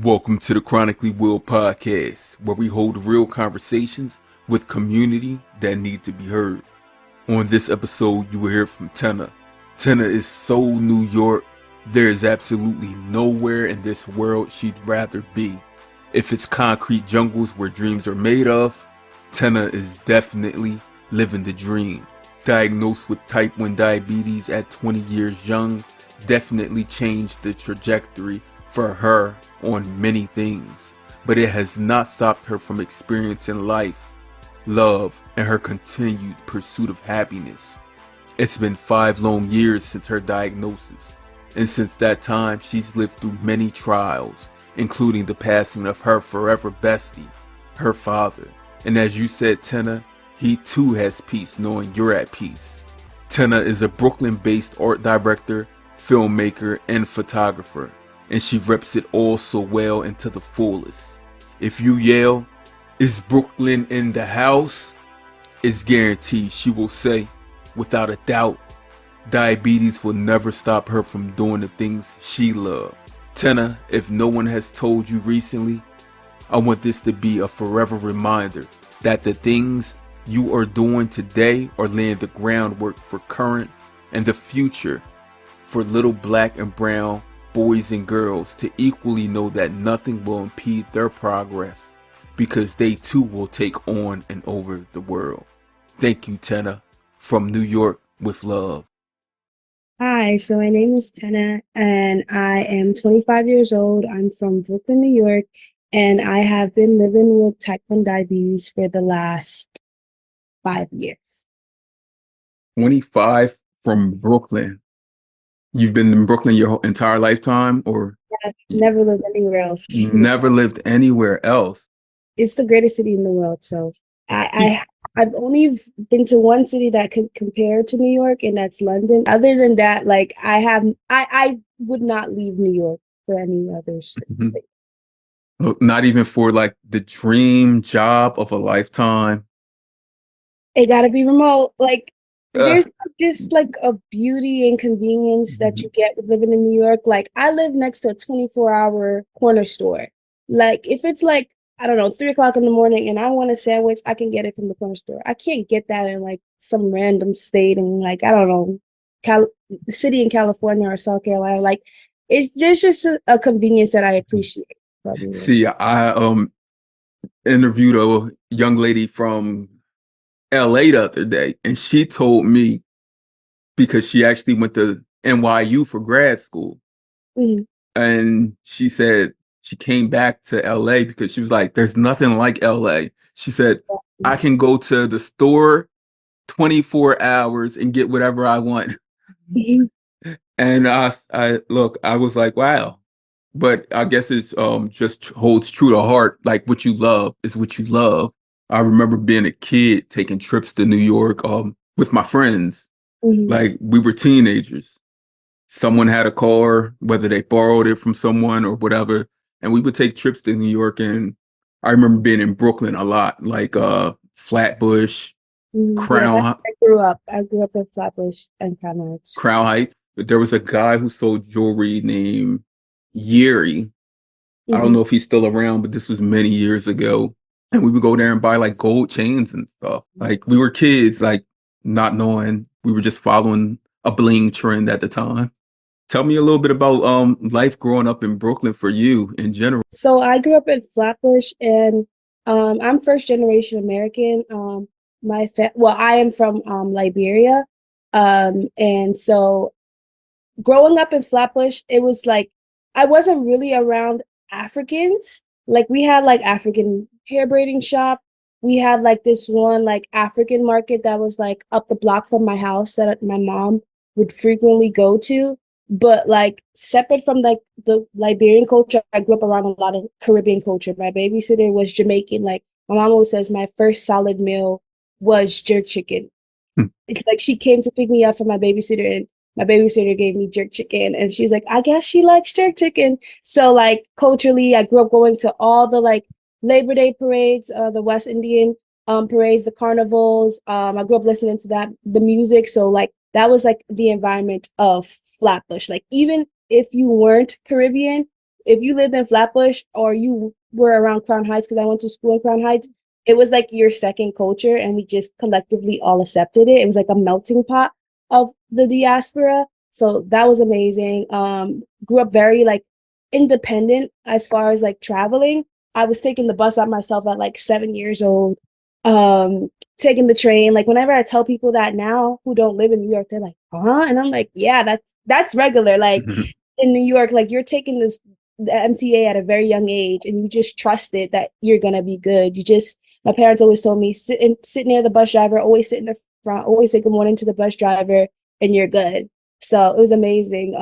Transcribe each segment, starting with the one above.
Welcome to the Chronically Will podcast, where we hold real conversations with community that need to be heard. On this episode, you will hear from Tenneh. Tenneh is so New York, there is absolutely nowhere in this world she'd rather be. If it's concrete jungles where dreams are made of, Tenneh is definitely living the dream. Diagnosed with type 1 diabetes at 20 years young, definitely changed the trajectory for her on many things, but it has not stopped her from experiencing life, love, and her continued pursuit of happiness. It's been 5 long years since her diagnosis, and since that time she's lived through many trials, including the passing of her forever bestie, her father. And as you said, Tenneh, he too has peace knowing you're at peace. Tenneh is a Brooklyn-based art director, filmmaker, and photographer, and she reps it all so well and to the fullest. If you yell, "Is Brooklyn in the house?" it's guaranteed she will say, without a doubt, diabetes will never stop her from doing the things she loves. Tenneh, if no one has told you recently, I want this to be a forever reminder that the things you are doing today are laying the groundwork for current and the future for little black and brown boys and girls to equally know that nothing will impede their progress, because they too will take on and over the world. Thank you, Tenneh, from New York with love. Hi, so my name is Tenneh, and I am 25 years old. I'm from Brooklyn, New York, and I have been living with type 1 diabetes for the last 5 years. 25 from Brooklyn. You've been in Brooklyn your entire lifetime, or I've never lived anywhere else. never lived anywhere else? It's the greatest city in the world, so I've only been to one city that could compare to New York, and that's London. Other than that, I would not leave New York for any other city. Not even for like the dream job of a lifetime. It gotta be remote. There's just like a beauty and convenience that you get with living in New York. Like, I live next to a 24-hour corner store. Like, if it's like, I don't know, 3 o'clock in the morning and I want a sandwich, I can get it from the corner store. I can't get that in like some random state in, like, I don't know, city in California or South Carolina. Like, it's just a convenience that I appreciate. See, I interviewed a young lady from LA the other day, and she told me, because she actually went to NYU for grad school, and she said she came back to LA because she was like, there's nothing like LA. She said, I can go to the store 24 hours and get whatever I want. And I was like, wow. But I guess it's just holds true to heart. Like, what you love is what you love. I remember being a kid taking trips to New York with my friends. Like, we were teenagers. Someone had a car, whether they borrowed it from someone or whatever, and we would take trips to New York. And I remember being in Brooklyn a lot, like Flatbush, Crown. Yeah, I grew up in Flatbush and Crown Heights. Crown Heights. There was a guy who sold jewelry named Yeri. I don't know if he's still around, but this was many years ago. And we would go there and buy like gold chains and stuff. Like, we were kids, like, not knowing. We were just following a bling trend at the time. Tell me a little bit about life growing up in Brooklyn for you in general. So I grew up in Flatbush, and I'm first generation American. I am from Liberia, and so growing up in Flatbush, it was like I wasn't really around Africans. Like, we had like African hair braiding shop. We had like this one like African market that was like up the block from my house that my mom would frequently go to. But like, separate from like the Liberian culture, I grew up around a lot of Caribbean culture. My babysitter was Jamaican. Like, my mom always says my first solid meal was jerk chicken. Like, she came to pick me up from my babysitter, and my babysitter gave me jerk chicken, and she's like, I guess she likes jerk chicken. So like, culturally, I grew up going to all the like Labor Day parades, the West Indian parades, the carnivals. I grew up listening to the music. So like, that was like the environment of Flatbush. Like, even if you weren't Caribbean, if you lived in Flatbush or you were around Crown Heights, because I went to school in Crown Heights, it was like your second culture, and we just collectively all accepted it. It was like a melting pot of the diaspora. So that was amazing. Grew up very like independent as far as like traveling. I was taking the bus by myself at like 7 years old. Taking the train. Like whenever I tell people that now who don't live in New York, they're like, huh? And I'm like, yeah, that's regular. Like Mhm. in New York, like you're taking the MTA at a very young age and you just trust it that you're gonna be good. You just my parents always told me sit near the bus driver, always sit in the front, always say good morning to the bus driver, and you're good. So it was amazing.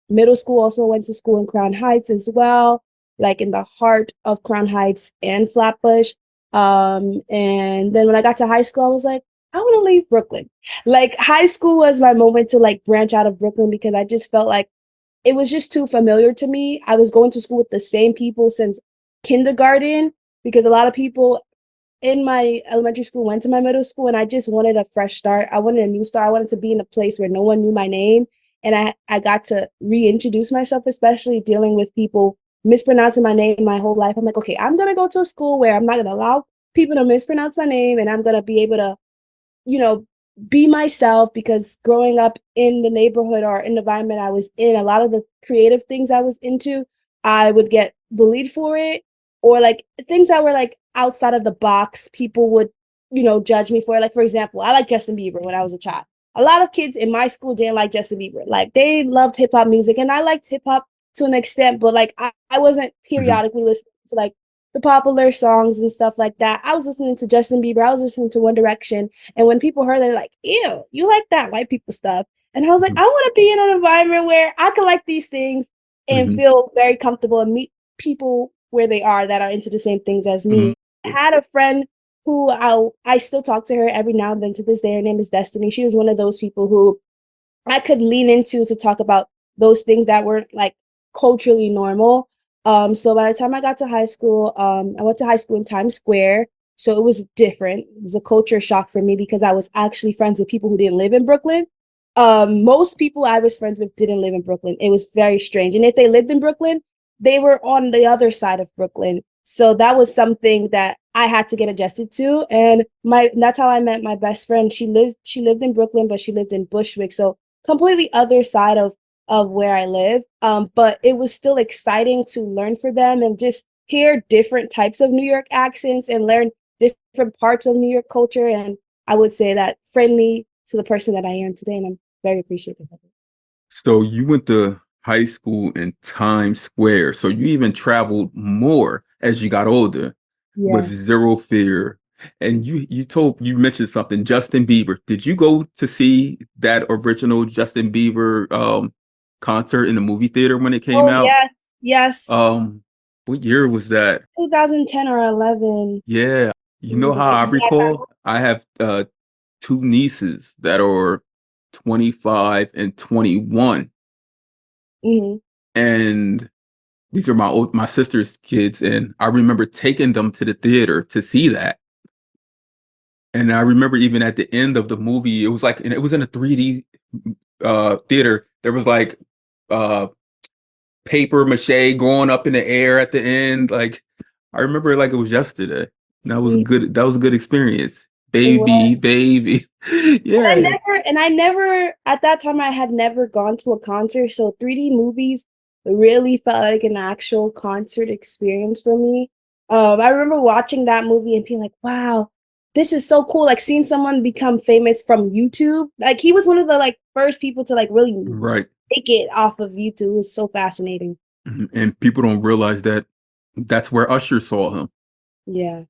Middle school also went to school in Crown Heights as well, like in the heart of Crown Heights and Flatbush. And then when I got to high school, I was like, I want to leave Brooklyn. Like high school was my moment to like branch out of Brooklyn because I just felt like it was just too familiar to me. I was going to school with the same people since kindergarten because a lot of people in my elementary school went to my middle school, and I just wanted a fresh start. I wanted a new start. I wanted to be in a place where no one knew my name, and I got to reintroduce myself, especially dealing with people mispronouncing my name my whole life. I'm like, okay, I'm gonna go to a school where I'm not gonna allow people to mispronounce my name, and I'm gonna be able to, you know, be myself because growing up in the neighborhood or in the environment I was in, a lot of the creative things I was into, I would get bullied for it, or like things that were like outside of the box, people would, judge me for it. Like, for example, I like Justin Bieber when I was a child. A lot of kids in my school didn't like Justin Bieber. Like, they loved hip hop music, and I liked hip hop to an extent, but like, I wasn't Mhm. periodically listening to like the popular songs and stuff like that. I was listening to Justin Bieber, I was listening to One Direction. And when people heard, they're like, ew, you like that white people stuff. And I was like, I Mhm. want to be in an environment where I can like these things and Mhm. feel very comfortable and meet people where they are that are into the same things as Mhm. me. I had a friend who I still talk to her every now and then to this day. Her name is Destiny. She was one of those people who I could lean into to talk about those things that weren't like culturally normal. So by the time I got to high school, I went to high school in Times Square. So it was different. It was a culture shock for me because I was actually friends with people who didn't live in Brooklyn. Most people I was friends with didn't live in Brooklyn. It was very strange. And if they lived in Brooklyn, they were on the other side of Brooklyn. So that was something that I had to get adjusted to. And that's how I met my best friend. She lived in Brooklyn, but she lived in Bushwick. So completely other side of where I live. But it was still exciting to learn for them and just hear different types of New York accents and learn different parts of New York culture. And I would say that friendly to the person that I am today, and I'm very appreciative of it. So you went to high school in Times Square. So you even traveled more as you got older with Yeah. zero fear. And you mentioned something, Justin Bieber. Did you go to see that original Justin Bieber concert in the movie theater when it came Oh out? yeah, yes. Um, what year was that? 2010 or 11. Yeah. You know how I Yes, recall? I have two nieces that are 25 and 21. mhm. And these are my sister's kids, and I remember taking them to the theater to see that. And I remember even at the end of the movie, it was like, and it was in a 3D theater. There was like uh paper mache going up in the air at the end. Like I remember it like it was yesterday. And that was a Mhm. good. That was a good experience. It was. Baby, baby, yeah. And I never, at that time, I had never gone to a concert. So 3D movies really felt like an actual concert experience for me. I remember watching that movie and being like, wow, this is so cool. Like seeing someone become famous from YouTube. Like he was one of the like first people to like really Right. make it off of YouTube. It was so fascinating. Mhm. And people don't realize that that's where Usher saw him. Yeah.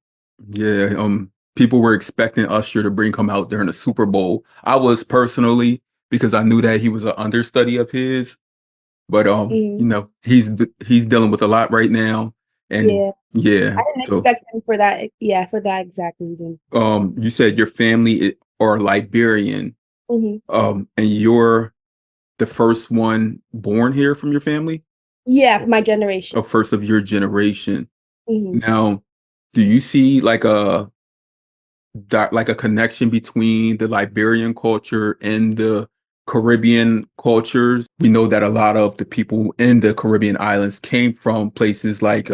Yeah, people were expecting Usher to bring him out during the Super Bowl. I was personally because I knew that he was an understudy of his, but Mhm. he's dealing with a lot right now, and Yeah. yeah. I didn't So expect him for that. Yeah, for that exact reason. you said your family are Liberian, Mhm. and you're the first one born here from your family, Yeah, my generation. first of your generation. Mhm. Now, do you see like a connection between the Liberian culture and the Caribbean cultures. We know that a lot of the people in the Caribbean islands came from places like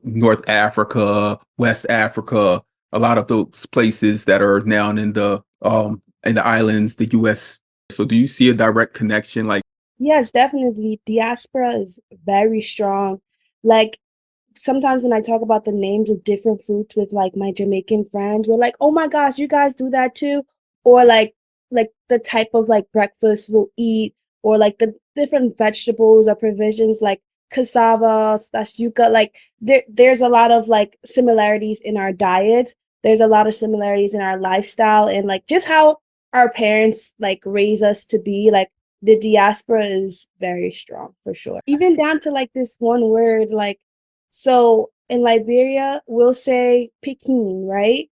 North Africa, West Africa, a lot of those places that are now in the islands, the US. So do you see a direct connection? Like, Yes, definitely. Diaspora is very strong. Like sometimes when I talk about the names of different fruits with like my Jamaican friends, we're like, "Oh my gosh, you guys do that too?" Or like the type of like breakfast we'll eat, or like the different vegetables or provisions like cassava slash yuca. Like there's a lot of like similarities in our diets. There's a lot of similarities in our lifestyle and like just how our parents like raise us to be. Like the diaspora is very strong for sure. Even down to like this one word, like so in Liberia, we'll say picking, right?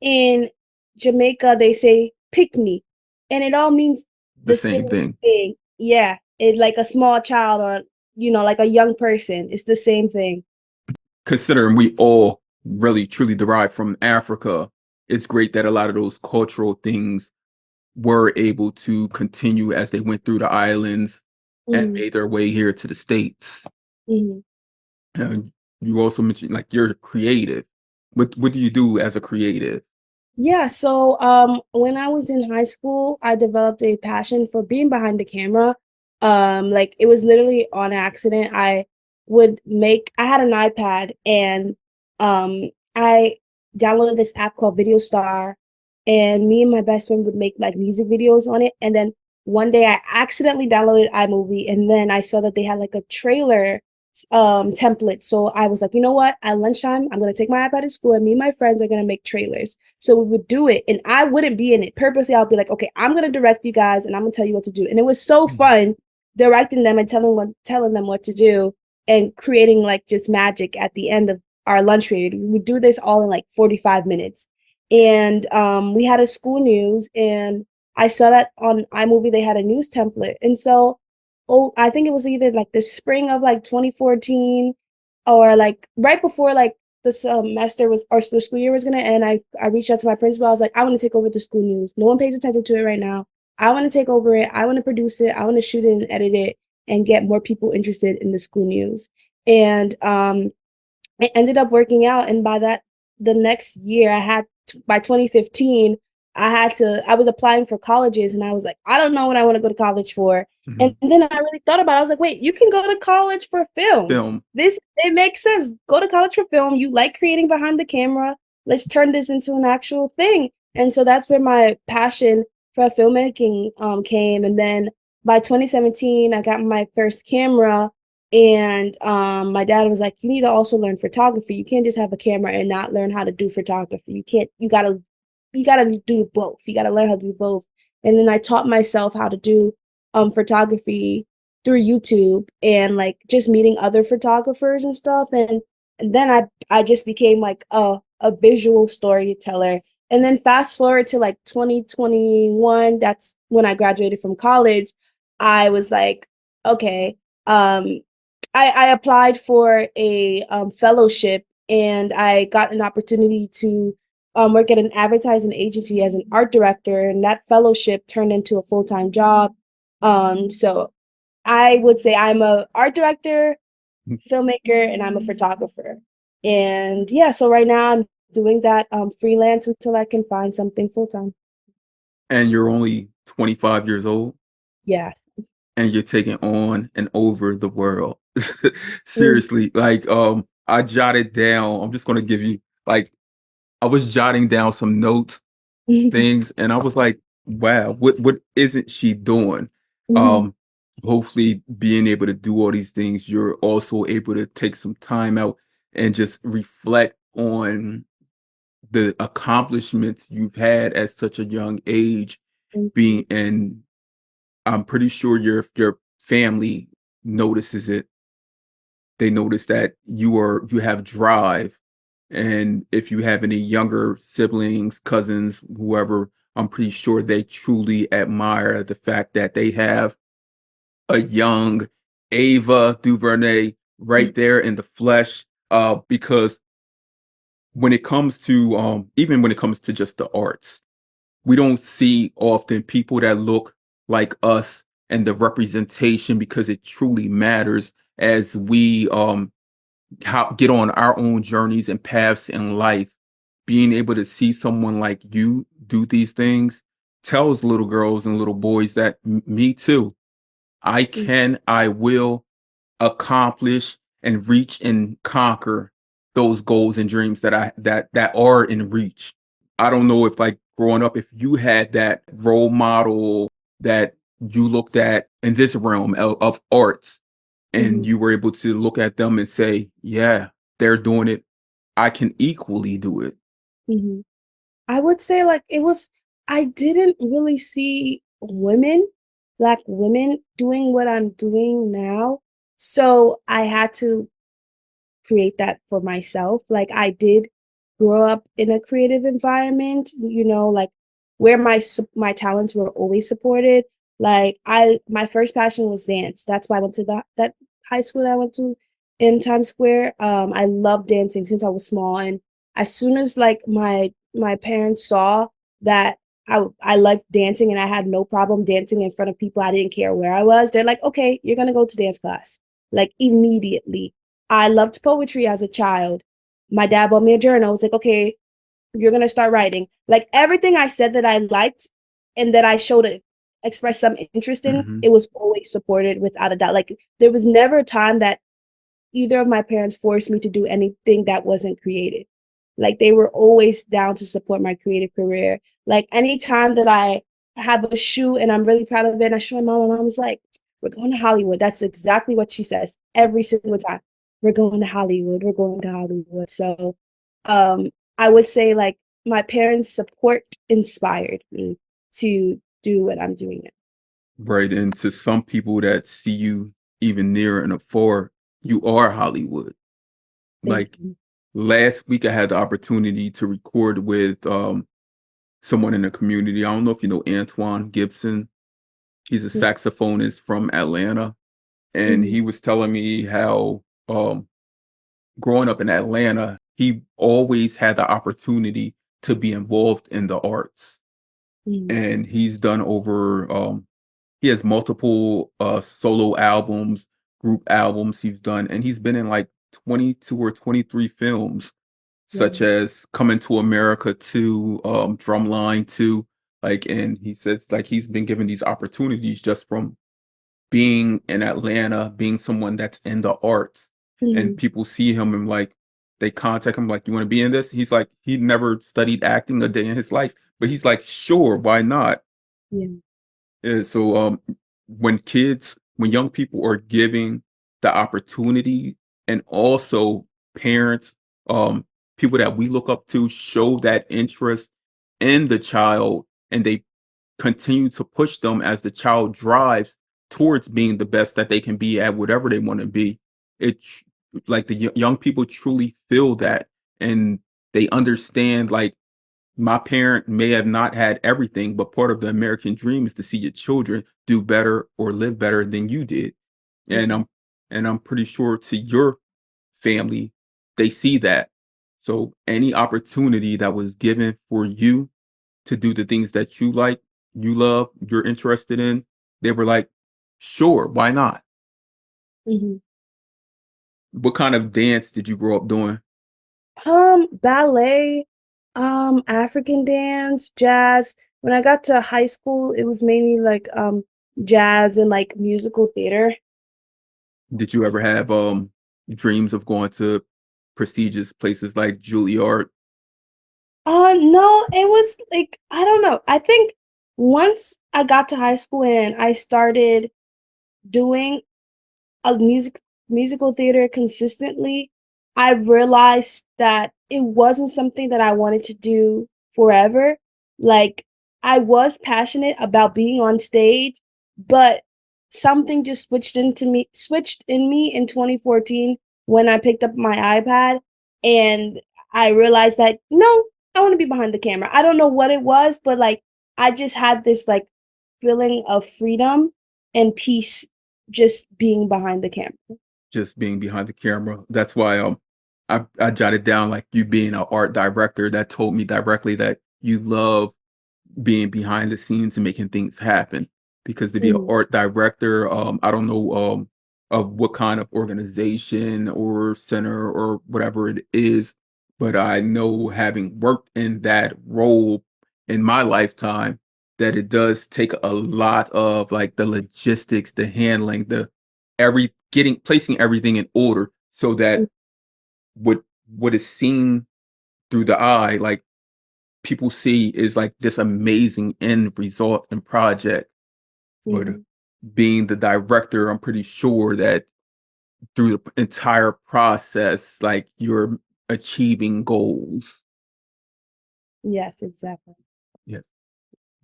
In Jamaica, they say pick me, and it all means the the same same thing. thing. Yeah, it like a small child or like a young person. It's the same thing. Considering we all really truly derive from Africa, it's great that a lot of those cultural things were able to continue as they went through the islands and Mhm, made their way here to the States. mhm. And you also mentioned like you're creative. What do you do as a creative? Yeah, so when I was in high school, I developed a passion for being behind the camera. Like it was literally on accident. I had an iPad and I downloaded this app called Video Star, and me and my best friend would make like music videos on it. And then one day I accidentally downloaded iMovie, and then I saw that they had like a trailer template. So I was like, you know what? At lunchtime, I'm gonna take my iPad to school and me and my friends are gonna make trailers. So we would do it and I wouldn't be in it. Purposely, I'll be like, okay, I'm gonna direct you guys and I'm gonna tell you what to do. And it was so Mhm. fun directing them and telling them what to do and creating like just magic at the end of our lunch period. We would do this all in like 45 minutes. And we had a school news and I saw that on iMovie they had a news template. And so I think it was either like the spring of like 2014 or like right before like the semester was or the school year was gonna end. I reached out to my principal. I was like, I want to take over the school news. No one pays attention to it right now. I want to take over it. I want to produce it. I want to shoot it and edit it and get more people interested in the school news. And it ended up working out. And by the next year, by 2015, I was applying for colleges and I was like, I don't know what I want to go to college for. And Mhm. then I really thought about it. I was like, wait, you can go to college for film. Film. It makes sense. Go to college for film. You like creating behind the camera. Let's turn this into an actual thing. And so that's where my passion for filmmaking came. And then by 2017, I got my first camera and my dad was like, you need to also learn photography. You can't just have a camera and not learn how to do photography. You gotta do both. You gotta learn how to do both. And then I taught myself how to do photography through YouTube and like just meeting other photographers and stuff. And then I just became like a visual storyteller. And then fast forward to like 2021, that's when I graduated from college. I was like, okay, um, I applied for a fellowship and I got an opportunity to work at an advertising agency as an art director, and that fellowship turned into a full-time job. So I would say I'm a art director, filmmaker, and I'm a photographer. And yeah, so right now I'm doing that freelance until I can find something full-time. And you're only 25 years old Yeah. and you're taking on and over the world. Mm. Seriously, like I jotted down, I'm just gonna give you like I was jotting down some notes, things, and I was like, wow, what isn't she doing? Mhm. Um, hopefully being able to do all these things, you're also able to take some time out and just reflect on the accomplishments you've had at such a young age, Thank being you. and I'm pretty sure your family notices it. They notice that you have drive. And if you have any younger siblings, cousins, whoever, I'm pretty sure they truly admire the fact that they have a young Ava DuVernay right there in the flesh. Because when it comes to even when it comes to just the arts, we don't see often people that look like us and the representation, because it truly matters as we get on our own journeys and paths in life. Being able to see someone like you do these things tells little girls and little boys that me too, Mm, I will accomplish and reach and conquer those goals and dreams that are in reach. I don't know if, like, growing up, if you had that role model that you looked at in this realm of arts, and mhm, you were able to look at them and say, yeah, they're doing it. I can equally do it. mhm. I would say like it was I didn't really see women, black women doing what I'm doing now. So I had to create that for myself. Like I did grow up in a creative environment, like where my talents were always supported. Like my first passion was dance. That's why I went to that high school that I went to in Times Square. I loved dancing since I was small, and as soon as like my parents saw that I liked dancing and I had no problem dancing in front of people, I didn't care where I was. They're like, okay, you're gonna go to dance class, like immediately. I loved poetry as a child. My dad bought me a journal. I was like, okay, you're gonna start writing. Like everything I said that I liked and that I showed it, expressed some interest in, Hmm. it was always supported without a doubt. Like there was never a time that either of my parents forced me to do anything that wasn't creative. Like they were always down to support my creative career. Like anytime that I have a shoe and I'm really proud of it, and I show my mom is like, we're going to Hollywood. That's exactly what she says every single time. We're going to Hollywood. We're going to Hollywood. So I would say like my parents' support inspired me to do what I'm doing now. Right. And to some people that see you even near and afar, you are Hollywood. Thank Like, you. last week, I had the opportunity to record with someone in the community. I don't know if you know Antoine Gibson. He's a saxophonist from Atlanta, and Mm-hmm. he was telling me how growing up in Atlanta, he always had the opportunity to be involved in the arts. Mm-hmm. And he's done over he has multiple solo albums, group albums he's done, and he's been in like 22 or 23 films, such Wow. as Coming to America 2, Drumline 2. Like, and he says like he's been given these opportunities just from being in Atlanta, being someone that's in the arts, and Mm-hmm. people see him and like they contact him like, "You want to be in this?" He's like, he never studied acting a day in his life, but he's like, "Sure, why not?" Yeah. And so when young people are giving the opportunity, and also parents, um, people that we look up to show that interest in the child, and they continue to push them as the child drives towards being the best that they can be at whatever they want to be. It like the young people truly feel that, and they understand, like, my parent may have not had everything, but part of the American dream is to see your children do better or live better than you did. And Exactly. I'm pretty sure to your family, they see that. So any opportunity that was given for you to do the things that you like, you love, you're interested in, they were like, sure, why not? Mhm. What kind of dance did you grow up doing? Ballet, African dance, jazz. When I got to high school, it was mainly like jazz and like musical theater. Did you ever have dreams of going to prestigious places like Juilliard? No, it was like I don't know. I think once I got to high school and I started doing a musical theater consistently, I realized that it wasn't something that I wanted to do forever. Like I was passionate about being on stage, but something just switched in me in 2014 when I picked up my iPad and I realized that no, I want to be behind the camera. I don't know what it was, but like I just had this like feeling of freedom and peace just being behind the camera. Just being behind the camera. That's why I jotted down like you being an art director. That told me directly that you love being behind the scenes and making things happen, because to be an Mhm. art director, I don't know of what kind of organization or center or whatever it is, but I know having worked in that role in my lifetime that it does take a lot of like the logistics, the handling, the every getting placing everything in order so that what what is seen through the eye, like people see is like this amazing end result and project. But Mhm. being the director, I'm pretty sure that through the entire process, like you're achieving goals. Yes, exactly. Yes.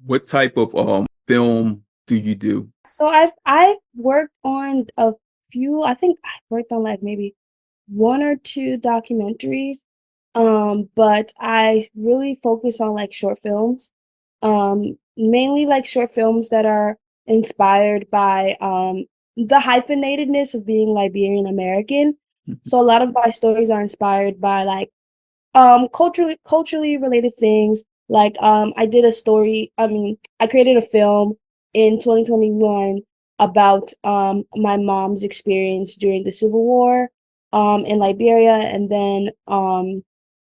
What type of film do you do? So I've worked on a few. I think I worked on like maybe one or two documentaries, but I really focus on like short films, mainly like short films that are inspired by the hyphenatedness of being Liberian American. Mhm. So a lot of my stories are inspired by like culturally related things. Like I did a story. I mean, I created a film in 2021 about my mom's experience during the Civil War in Liberia, and then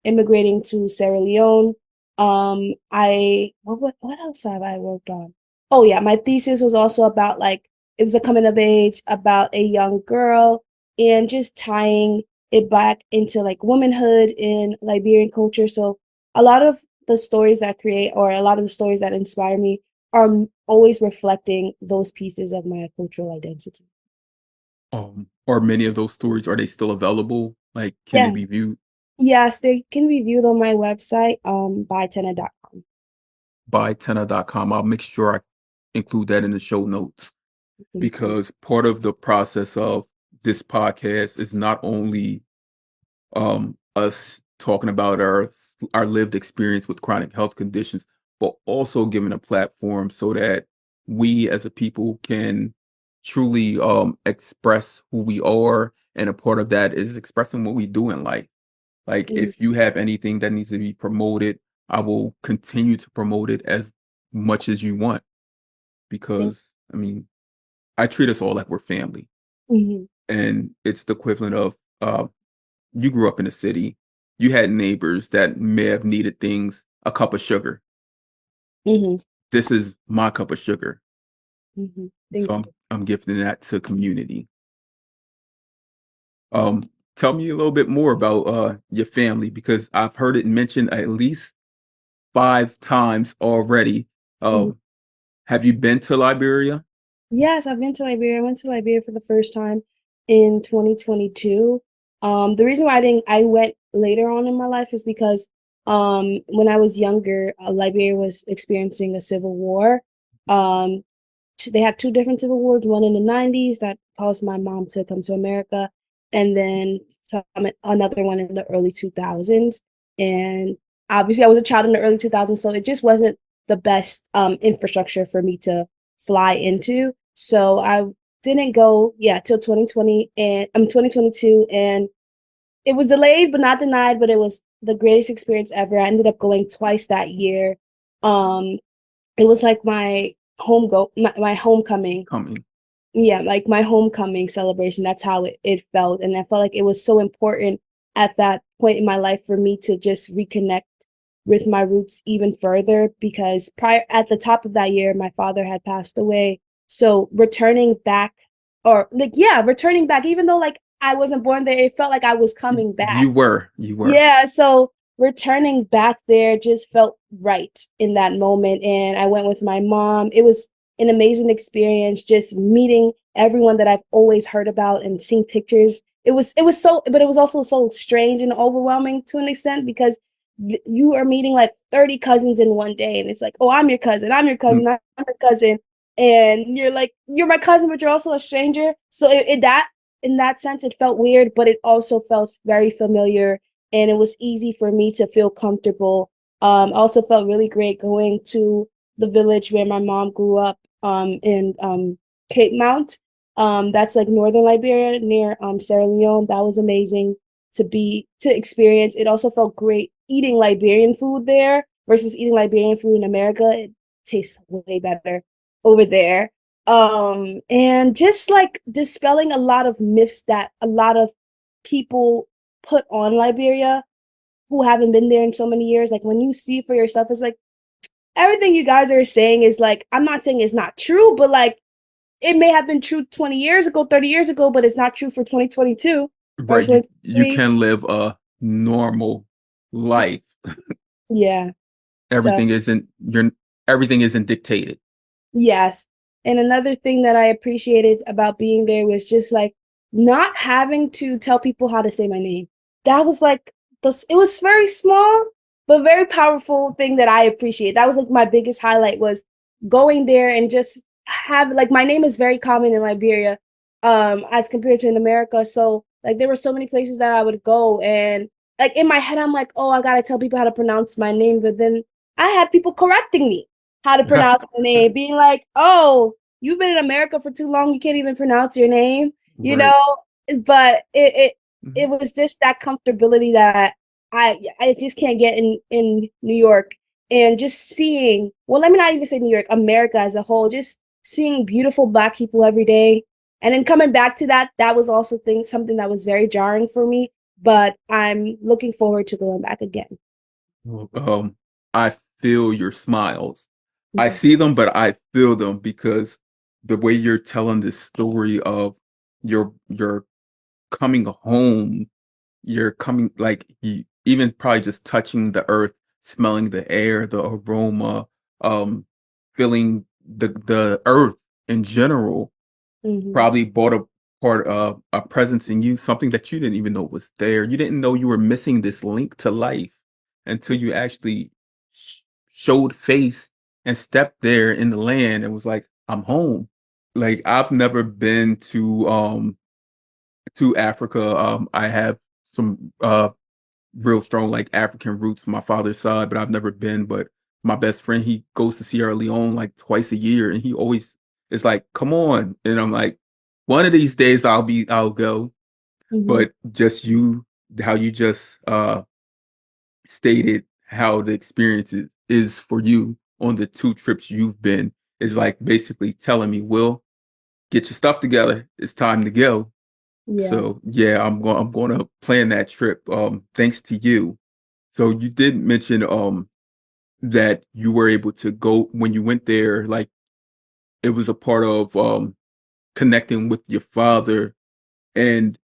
immigrating to Sierra Leone. I what else have I worked on? Oh yeah, my thesis was also about like it was a coming of age about a young girl and just tying it back into like womanhood in Liberian culture. So a lot of the stories that create or a lot of the stories that inspire me are always reflecting those pieces of my cultural identity. Are many of those stories, are they still available? Like, can they Yeah. be viewed Yes, they can be viewed on my website, by Tenneh.com. by Tenneh.com? I'll make sure I include that in the show notes Thank you. because part of the process of this podcast is not only us talking about our lived experience with chronic health conditions, but also giving a platform so that we as a people can truly express who we are, and a part of that is expressing what we do in life. Like Mhm. if you have anything that needs to be promoted, I will continue to promote it as much as you want, Thank because I mean, I treat us all like we're family, Mhm. and it's the equivalent of you grew up in a city, you had neighbors that may have needed things, a cup of sugar. Mhm. This is my cup of sugar. Mhm. So Thank you. I'm gifting that to community. Um, Tell me a little bit more about your family, because I've heard it mentioned at least 5 times already. Mhm. Um, have you been to Liberia? Yes, I've been to Liberia. I went to Liberia for the first time in 2022. The reason why I went later on in my life is because when I was younger, Liberia was experiencing a civil war. Um, they had two different civil wars, one in the 90s that caused my mom to come to America, and then another one in the early 2000s. And obviously, I was a child in the early 2000s, so it just wasn't the best infrastructure for me to fly into. So I didn't go, yeah, till 2020 and 2022, and it was delayed but not denied, but it was the greatest experience ever. I ended up going twice that year. Um, it was like my homecoming. Coming. Yeah, like my homecoming celebration. That's how it felt. And I felt like it was so important at that point in my life for me to just reconnect with my roots even further because prior at the top of that year, my father had passed away. So returning back or like, yeah, returning back, even though like I wasn't born there, it felt like I was coming back. You were. Yeah, so returning back there just felt right in that moment, and I went with my mom. It was an amazing experience just meeting everyone that I've always heard about and seen pictures. It was so but it was also so strange and overwhelming to an extent because you are meeting like 30 cousins in one day and it's like, "Oh, I'm your cousin. I'm your Mm, cousin. I'm your cousin." And you're like, "You're my cousin, but you're also a stranger." So that in that sense it felt weird, but it also felt very familiar and it was easy for me to feel comfortable. I also felt really great going to the village where my mom grew up in Cape Mount. That's like northern Liberia near Sierra Leone. That was amazing to experience. It also felt great eating Liberian food there versus eating Liberian food in America. It tastes way better over there. And just like dispelling a lot of myths that a lot of people put on Liberia who haven't been there in so many years. Like when you see for yourself, it's like everything you guys are saying is like, I'm not saying it's not true, but like it may have been true 20 years ago, 30 years ago, but it's not true for 2022 or Right. You 2023. can live a normal life. Yeah. So Everything isn't you're everything isn't dictated. yes. And another thing that I appreciated about being there was just like not having to tell people how to say my name. That was like it was very small, but very powerful thing that I appreciate. That was like my biggest highlight was going there and just have like my name is very common in Liberia, as compared to in America. So like there were so many places that I would go and like in my head I'm like, oh, I gotta tell people how to pronounce my name, but then I had people correcting me how to pronounce my name, being like, "Oh, you've been in America for too long, you can't even pronounce your name," you Right. know. But it Mhm. was just that comfortability that I just can't get in New York, and just seeing. Well, let me not even say New York, America as a whole, just seeing beautiful Black people every day, and then coming back to that, that was also something that was very jarring for me. But I'm looking forward to going back again. I feel your smiles. I Mhm. see them, but I feel them because the way you're telling this story of your coming home, you're coming like you even probably just touching the earth, smelling the air, the aroma, um, feeling the earth in general Mhm. probably brought a part of a presence in you, something that you didn't even know was there. You didn't know you were missing this link to life until you actually sh showed face and stepped there in the land and was like, "I'm home." Like, I've never been to Africa. I have some, real strong, like, African roots from my father's side, but I've never been, but my best friend, he goes to Sierra Leone, like, twice a year, and he always is like, "Come on," and I'm like, "One of these days I'll go," Mhm. but just how you just, stated how the experience is for you on the 2 trips you've been is, like, basically telling me, "Will, get your stuff together, it's time to go." Yes. So, yeah, I'm gonna plan that trip, thanks to you. So you did mention, that you were able to go when you went there, like, it was a part of, connecting with your father, and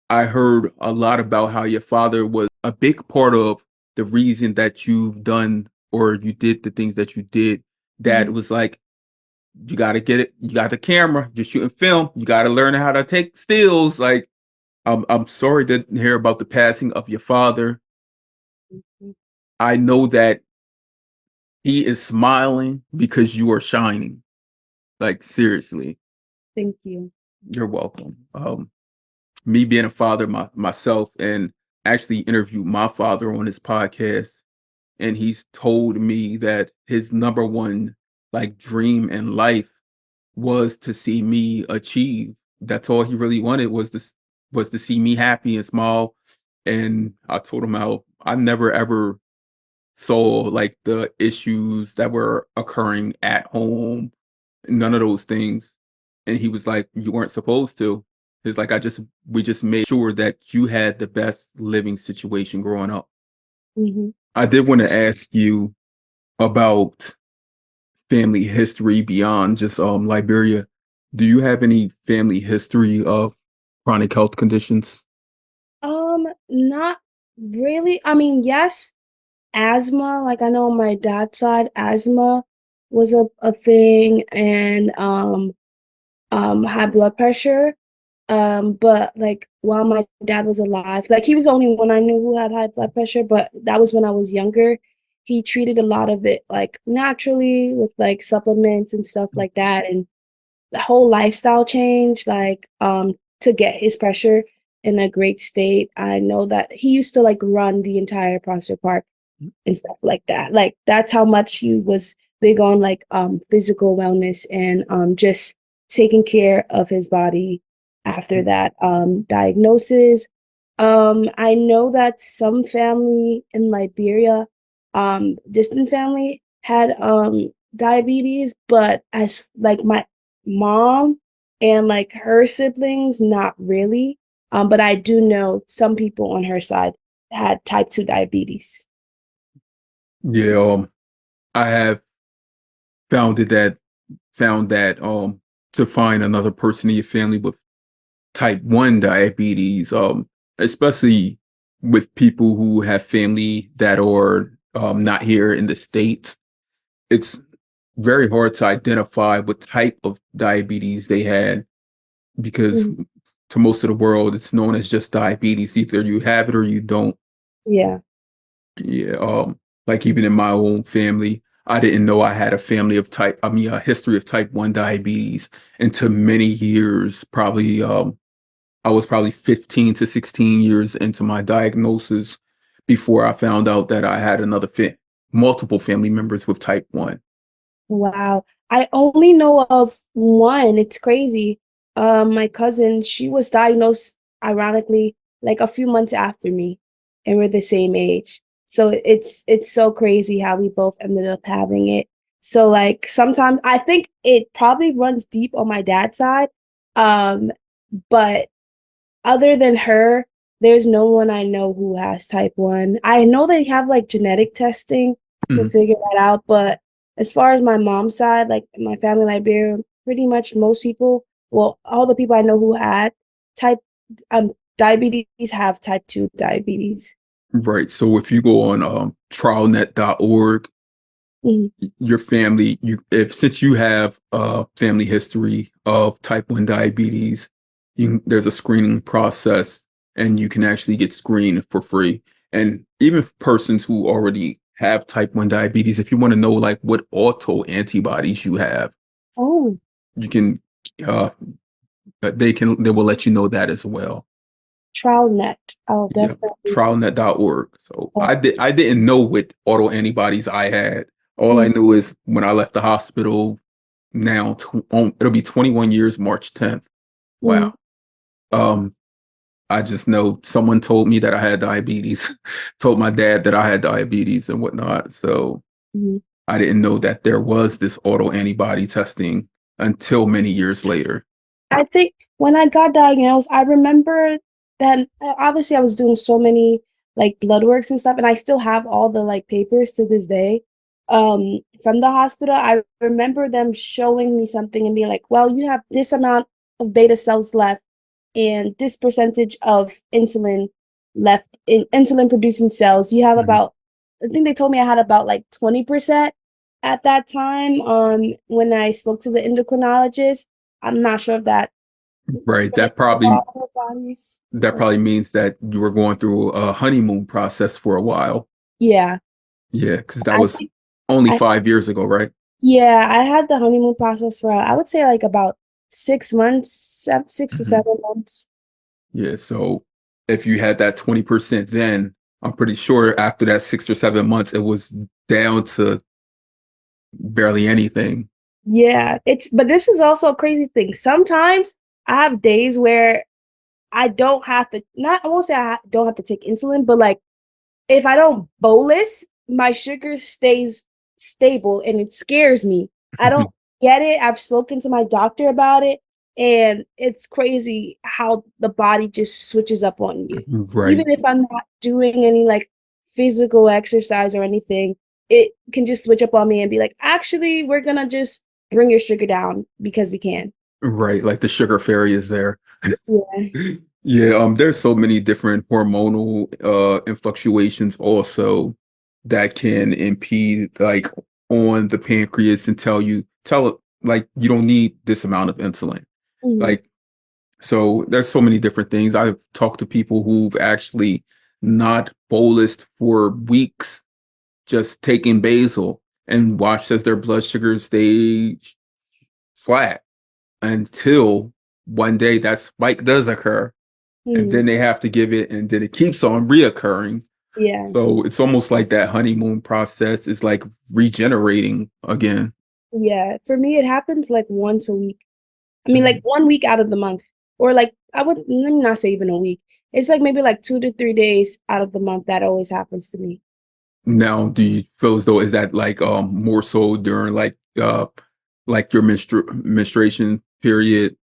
I heard a lot about how your father was a big part of the reason that you've done or you did the things that you did, that Mhm. was like, "You gotta get it you got the camera, you're shooting film, you gotta learn how to take stills," like, I'm sorry to hear about the passing of your father. Mhm. I know that he is smiling because you are shining. Like, seriously, Thank you. you're welcome. Me being a father myself and actually interviewed my father on his podcast, and he's told me that his number one like dream in life was to see me achieve. That's all he really wanted was to see me happy and smile. And I told him how I never ever saw like the issues that were occurring at home, none of those things. And he was like, "You weren't supposed to." He's like, we just made sure that you had the best living situation growing up." Mhm. I did want to ask you about family history beyond just Liberia. Do you have any family history of chronic health conditions? Not really. I mean, yes, asthma, like I know on my dad's side, asthma was a thing, and high blood pressure. But like while my dad was alive, like he was the only one I knew who had high blood pressure, but that was when I was younger. He treated a lot of it like naturally with like supplements and stuff like that, and the whole lifestyle change, like to get his pressure in a great state. I know that he used to like run the entire Prospect Park and stuff like that. Like that's how much he was big on like physical wellness and just taking care of his body after that diagnosis. I know that some family in Liberia, distant family, had diabetes, but as like mom and like her siblings, not really. But I do know some people on her side had type 2 diabetes. Yeah, I have found that to find another person in your family with type 1 diabetes, especially with people who have family that are not here in the States, it's very hard to identify what type of diabetes they had because Mhm. to most of the world, it's known as just diabetes. Either you have it or you don't. Yeah. Yeah, like even in my own family, I didn't know I had a history of type 1 diabetes until many years, probably I was probably 15 to 16 years into my diagnosis before I found out that I had multiple family members with type 1. Wow. I only know of one. It's crazy. My cousin, she was diagnosed ironically like a few months after me, and we're the same age. So it's so crazy how we both ended up having it. So like sometimes I think it probably runs deep on my dad's side. Um, but other than her, there's no one I know who has type 1. I know they have like genetic testing to Mhm. figure that out, but as far as my mom's side, like my family Liberia, pretty much most people, well, all the people I know who had type diabetes have type 2 diabetes. Right. So if you go on trialnet.org, Mhm. your family, you if since you have a family history of type 1 diabetes, there's a screening process and you can actually get screened for free. And even for persons who already have type 1 diabetes, if you want to know like what auto antibodies you have, Oh, you can uh they will let you know that as well. trial net. I'll Yeah, definitely. trialnet.org. So Oh, I didn't know what auto antibodies I had. All I mm, knew is when I left the hospital now it'll be 21 years March 10th. mm, Wow. Um I just know someone told me that I had diabetes, told my dad that I had diabetes and whatnot. So mm. I didn't know that there was this auto antibody testing until many years later. I think when I got diagnosed, I remember that obviously I was doing so many like blood works and stuff, and I still have all the like papers to this day from the hospital. I remember them showing me something and being like, well, you have this amount of beta cells left and this percentage of insulin left in insulin producing cells. You have Mhm. about, I think they told me I had about like 20% at that time when I spoke to the endocrinologist. I'm not sure if that Right. all our bodies. That probably means that you were going through a honeymoon process for a while. Yeah, Yeah, because that I was think only I 5 years ago, right? yeah, I had the honeymoon process for I would say like about 6 months, 6 to 7 months. Yeah, so if you had that 20% then, I'm pretty sure after that 6 or 7 months, it was down to barely anything. Yeah, it's but this is also a crazy thing. Sometimes I have days where I don't have to not I won't say don't have to take insulin, but like if I don't bolus, my sugar stays stable and it scares me. I don't get it. I've spoken to my doctor about it, and it's crazy how the body just switches up on you. Right, Even if I'm not doing any like physical exercise or anything, it can just switch up on me and be like, actually, we're gonna just bring your sugar down because we can. right. Like the sugar fairy is there. Yeah. Yeah, there's so many different hormonal fluctuations also that can impede like on the pancreas and tell it like you don't need this amount of insulin. Mhm. Like so there's so many different things. I've talked to people who've actually not bolused for weeks, just taking basil and watched as their blood sugars stay flat until one day that spike does occur and Mhm. then they have to give it, and then it keeps on reoccurring. Yeah. So it's almost like that honeymoon process is like regenerating again. Yeah. For me, it happens like once a week. I mean, like Mhm. 1 week out of the month, or like I would let me not say even a week. It's like maybe like 2 to 3 days out of the month that always happens to me. Now, do you feel as though is that like more so during like Like your menstruation period?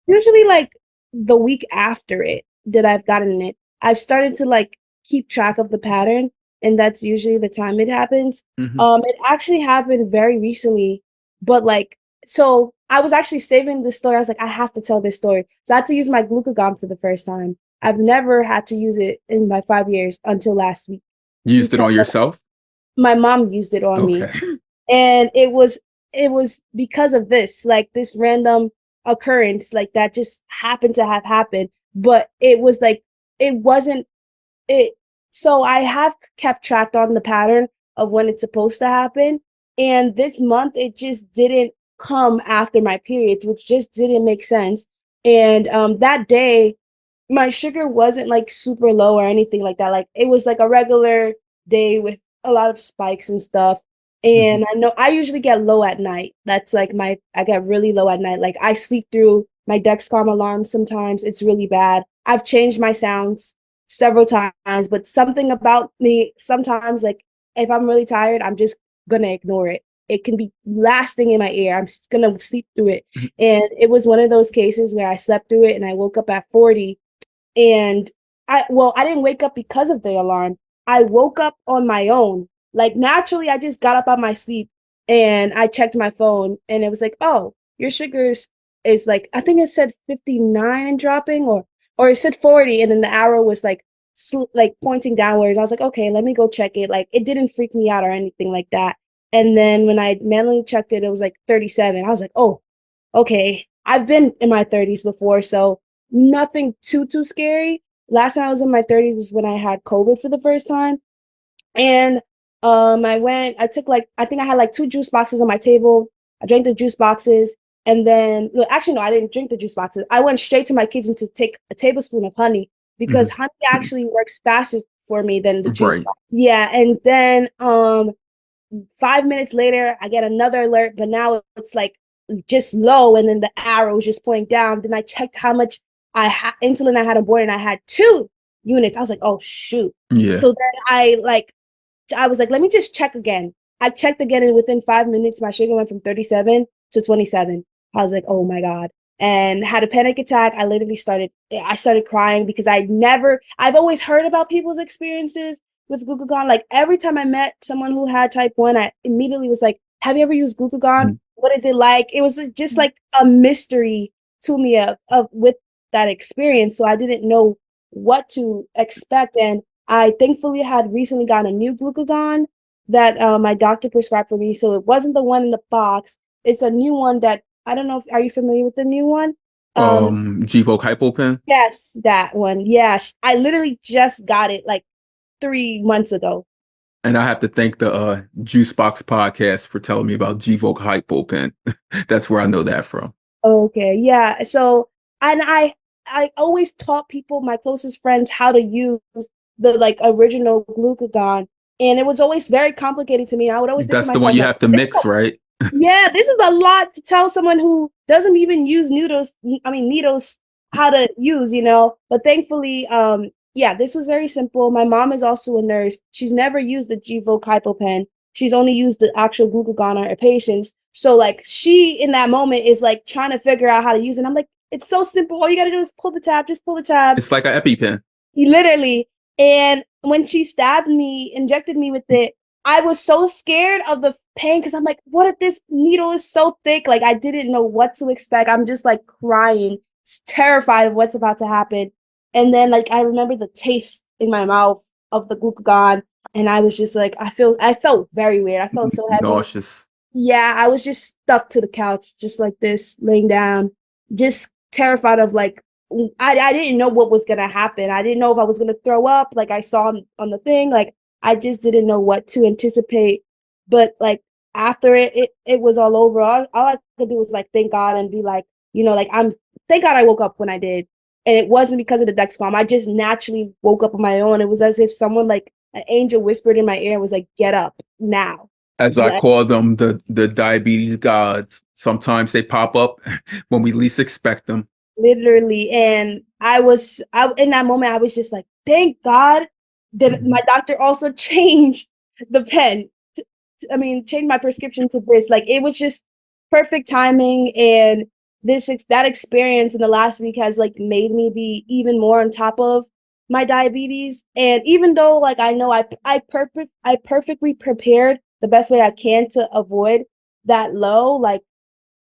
Usually like the week after it that I've gotten it, I've started to like keep track of the pattern, and that's usually the time it happens. Hmm. It actually happened very recently, but like so I was actually saving this story. I was like, I have to tell this story. So I had to use my glucagon for the first time. I've never had to use it in my 5 years until last week You used it because on yourself? my mom used it on me. Okay. And it was because of this, like this random occurrence, like that just happened to have happened. But it was like it wasn't it so I have kept track on the pattern of when it's supposed to happen. And this month it just didn't come after my periods, which just didn't make sense. And that day my sugar wasn't like super low or anything like that. Like it was like a regular day with a lot of spikes and stuff. Hmm. And I know I usually get low at night. That's like I get really low at night. Like I sleep through my Dexcom alarm sometimes. It's really bad. I've changed my sounds several times, but something about me sometimes, like if I'm really tired, I'm just gonna ignore it. It can be lasting in my ear. I'm just gonna sleep through it. And it was one of those cases where I slept through it and I woke up at 40. And I didn't wake up because of the alarm. I woke up on my own. Like naturally, I just got up out of my sleep and I checked my phone and it was like, oh, your sugars is like, I think it said 59 and dropping, or it said 40, and then the arrow was like like pointing downwards. I was like, okay, let me go check it. Like it didn't freak me out or anything like that. And then when I manually checked it, it was like 37. I was like, oh, okay. I've been in my 30s before, so nothing too scary. Last time I was in my 30s was when I had COVID for the first time. And I took like I think I had like two juice boxes on my table. I drank the juice boxes, and then well, actually no, I didn't drink the juice boxes. I went straight to my kitchen to take a tablespoon of honey because Hmm. honey actually works faster for me than the juice Right. box. Yeah, and then 5 minutes later, I get another alert, but now it's like just low, and then the arrow is just pointing down. Then I checked how much insulin I had on board, and I had 2 units. I was like, oh shoot. Yeah. So then I was like, let me just check again. I checked again, and within 5 minutes, my sugar went from 37 to 27. I was like, oh my God. And had a panic attack. I started crying because I've always heard about people's experiences with glucagon. Like every time I met someone who had type 1, I immediately was like, have you ever used glucagon? Mhm. What is it like? It was just like a mystery to me of with that experience. So I didn't know what to expect. And I thankfully had recently gotten a new glucagon that my doctor prescribed for me. So it wasn't the one in the box. It's a new one that I don't know if are you familiar with the new one? Um, Gvoke Hypopen. yes, that one. Yeah, I literally just got it like 3 months ago. And I have to thank the Juicebox podcast for telling me about Gvoke Hypopen. That's where I know that from. Okay, yeah. So, and I always taught people, my closest friends, how to use the like original glucagon, and it was always very complicated to me. I would always think to That's the one myself you like, have to mix, right? yeah, this is a lot to tell someone who doesn't even use needles how to use. But thankfully, yeah, this was very simple. My mom is also a nurse. She's never used the Gvoke HypoPen. She's only used the actual glucagon on her patients. So like she in that moment is like trying to figure out how to use it. And I'm like, it's so simple. All you gotta do is pull the tab, just pull the tab. It's like an EpiPen. Literally. And when she injected me with it, I was so scared of the pain because I'm like, what if this needle is so thick? Like, I didn't know what to expect. I'm just like crying, terrified of what's about to happen. And then, like, I remember the taste in my mouth of the glucagon. And I was just like, I felt very weird. I felt so heavy. Nauseous. Yeah, I was just stuck to the couch, just like this, laying down, just terrified of like I didn't know what was gonna happen. I didn't know if I was gonna throw up, like I saw on the thing. Like I just didn't know what to anticipate. But like after it was all over. All I could do was like thank God and be like, like thank God I woke up when I did. And it wasn't because of the Dexcom. I just naturally woke up on my own. It was as if someone like an angel whispered in my ear and was like, get up now. As I call them, the diabetes gods. Sometimes they pop up when we least expect them. Literally. And I in that moment I was just like, thank God. Then my doctor also changed the pen. Changed my prescription to this. Like it was just perfect timing. And that experience in the last week has like made me be even more on top of my diabetes. And even though like I know I perfectly prepared the best way I can to avoid that low, like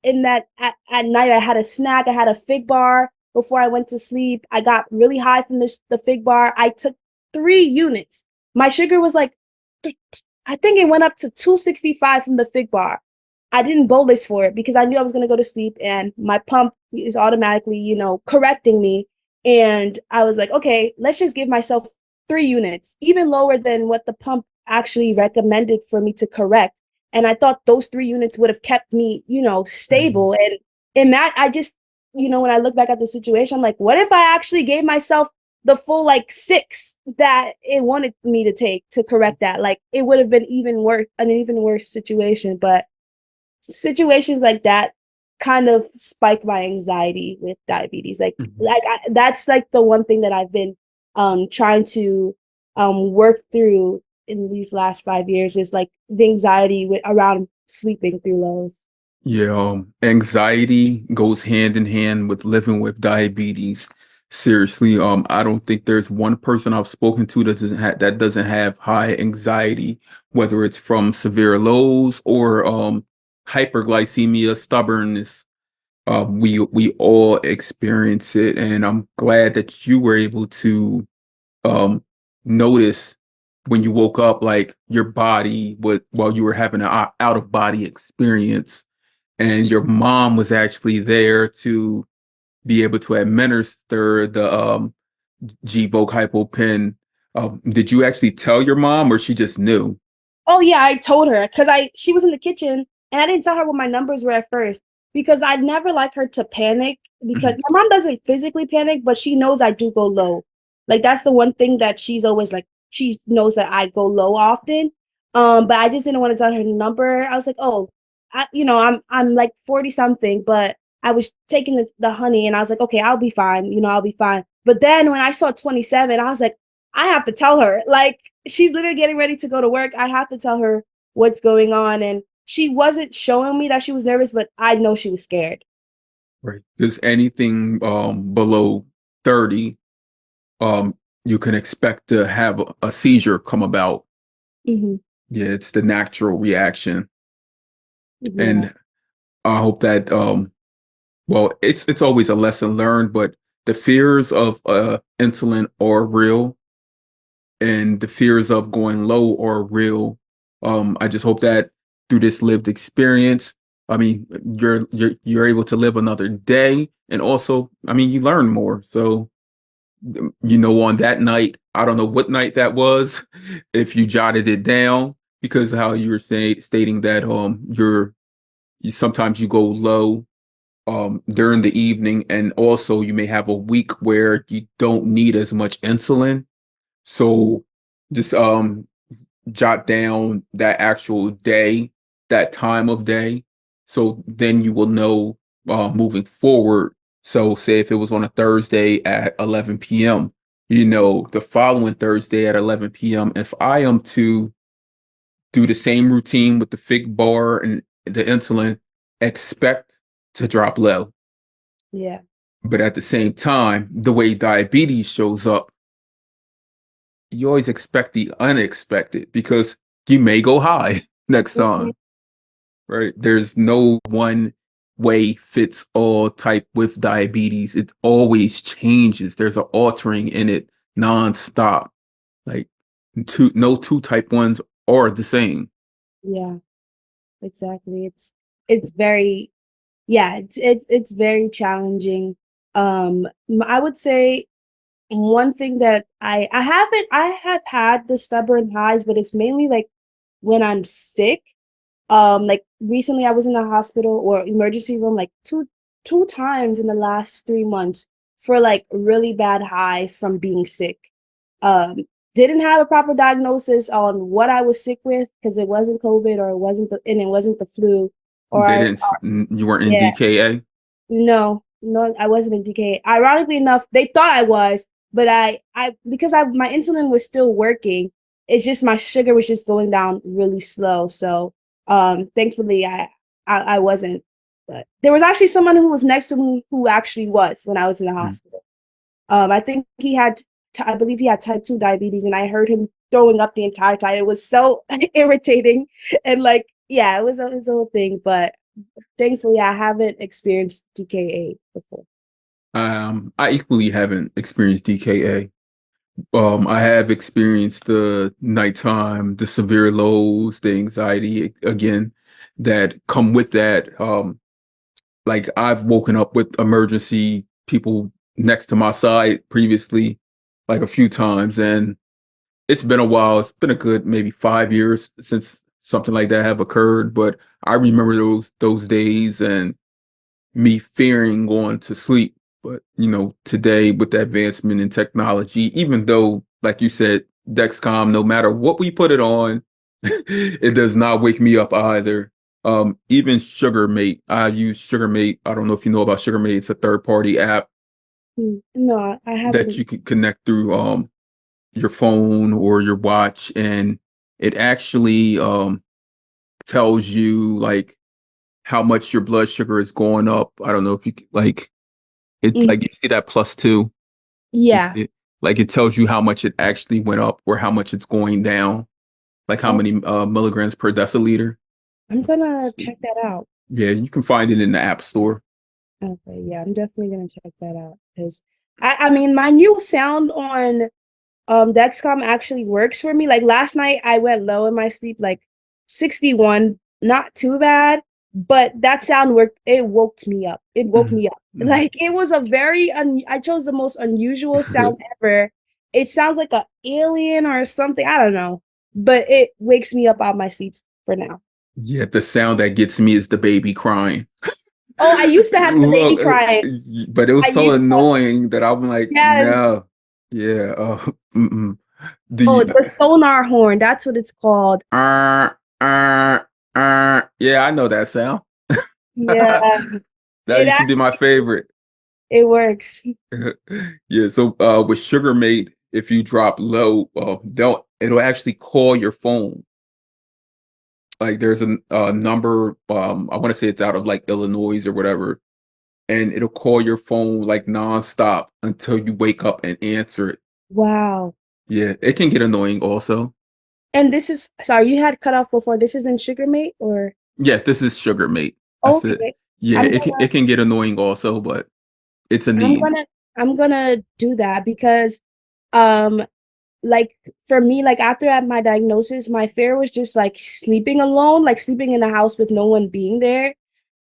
in that at night I had a snack, I had a fig bar before I went to sleep. I got really high from the fig bar. I took 3 units. My sugar was like I think it went up to 265 from the fig bar. I didn't bolus for it because I knew I was going to go to sleep and my pump is automatically, correcting me. And I was like, okay, let's just give myself 3 units, even lower than what the pump actually recommended for me to correct. And I thought those 3 units would have kept me, stable. And in that, I just, when I look back at the situation, I'm like, what if I actually gave myself the full like 6 that it wanted me to take to correct that? Like it would have been an even worse situation. But situations like that kind of spike my anxiety with diabetes. That's like the one thing that I've been trying to work through in these last 5 years is like the anxiety around sleeping through lows. Yeah, anxiety goes hand in hand with living with diabetes. Seriously, I don't think there's one person I've spoken to that doesn't have high anxiety, whether it's from severe lows or hyperglycemia, stubbornness. We all experience it, and I'm glad that you were able to um notice when you woke up, like your body while you were having an out of body experience, and your mom was actually there to be able to administer the Gvoke hypo pen. Did you actually tell your mom, or she just knew? Oh yeah, I told her because she was in the kitchen and I didn't tell her what my numbers were at first because I'd never like her to panic because Mhm. my mom doesn't physically panic, but she knows I do go low. Like that's the one thing that she's always like, she knows that I go low often. But I just didn't want to tell her the number. I was like, oh, I'm like 40 something, but I was taking the honey and I was like, okay, I'll be fine, I'll be fine. But then when I saw 27, I was like, I have to tell her. Like she's literally getting ready to go to work. I have to tell her what's going on. And she wasn't showing me that she was nervous, but I know she was scared. Right. Because anything below 30, um, you can expect to have a seizure come about. Mm-hmm. Yeah, it's the natural reaction. Yeah. And I hope that well, it's always a lesson learned, but the fears of insulin are real, and the fears of going low are real. I just hope that through this lived experience, I mean, you're able to live another day, and also, I mean, you learn more. So, on that night, I don't know what night that was, if you jotted it down, because how you were stating that sometimes you go low during the evening, and also you may have a week where you don't need as much insulin. So just jot down that actual day, that time of day, so then you will know moving forward. So say if it was on a Thursday at 11 p.m., the following Thursday at 11 p.m., if I am to do the same routine with the fig bar and the insulin, expect to drop low. Yeah. But at the same time, the way diabetes shows up, you always expect the unexpected, because you may go high next Mm-hmm. time, right? There's no one way fits all type with diabetes. It always changes. There's an altering in it nonstop. Like no two type ones are the same. Yeah, exactly. It's very, yeah, it's very challenging. I would say one thing that I have had the stubborn highs, but it's mainly like when I'm sick. Like recently I was in the hospital or emergency room like two times in the last 3 months for like really bad highs from being sick. Um, didn't have a proper diagnosis on what I was sick with because it wasn't COVID or it wasn't the flu They or didn't. You weren't in yeah, DKA. no, I wasn't in DK. Ironically enough, they thought I was, but because my insulin was still working, it's just my sugar was just going down really slow. So, thankfully, I wasn't. But there was actually someone who was next to me who actually was when I was in the Mm. hospital. I think he had, I believe he had type 2 diabetes, and I heard him throwing up the entire time. It was so irritating. And like, yeah, it was a whole thing. But thankfully, I haven't experienced DKA before. I equally haven't experienced DKA. I have experienced the nighttime, the severe lows, the anxiety again that come with that. Like I've woken up with emergency people next to my side previously, like a few times, and it's been a while. It's been a good maybe 5 years since something like that have occurred, but I remember those days and me fearing going to sleep. But today with the advancement in technology, even though, like you said, Dexcom, no matter what we put it on, it does not wake me up either. Even SugarMate, I use SugarMate. I don't know if you know about SugarMate. It's a third-party app No, I that haven't. you can connect through your phone or your watch, and it actually tells you like how much your blood sugar is going up. I don't know if like it, Mm, like you see that +2. You yeah. see it? Like it tells you how much it actually went up or how much it's going down, like how Oh, many milligrams per deciliter. I'm gonna So, check that out. yeah, you can find it in the App Store. Okay, yeah, I'm definitely gonna check that out because I mean my new sound on Dexcom actually works for me. Like last night I went low in my sleep, like 61, not too bad, but that sound worked. It woke me up. It woke Mhm. me up. Mhm. Like it was a very I chose the most unusual sound ever. It sounds like a alien or something. I don't know, but it wakes me up out of my sleep for now. Yeah, the sound that gets me is the baby crying. Oh, I used to have the baby Look, crying. but it I was so used to, annoying that I'm like, yes. no, yeah. Mm-mm. Do Oh, you? the sonar horn. That's what it's called. Uh, yeah, I know that sound. Yeah, That it used to be my favorite. it works. Yeah, so with SugarMate, if you drop low, it'll actually call your phone. Like there's a number, I want to say it's out of like Illinois or whatever, and it'll call your phone like nonstop until you wake up and answer it. Wow. Yeah, it can get annoying also. And this is sorry, you had cut off before. This is in Sugarmate or Yeah, this is SugarMate. That's it. okay. Yeah, I'm it can get annoying also, but it's a I'm need. gonna I'm gonna do that because um like for me, like after I had my diagnosis, my fear was just like sleeping alone, like sleeping in a house with no one being there.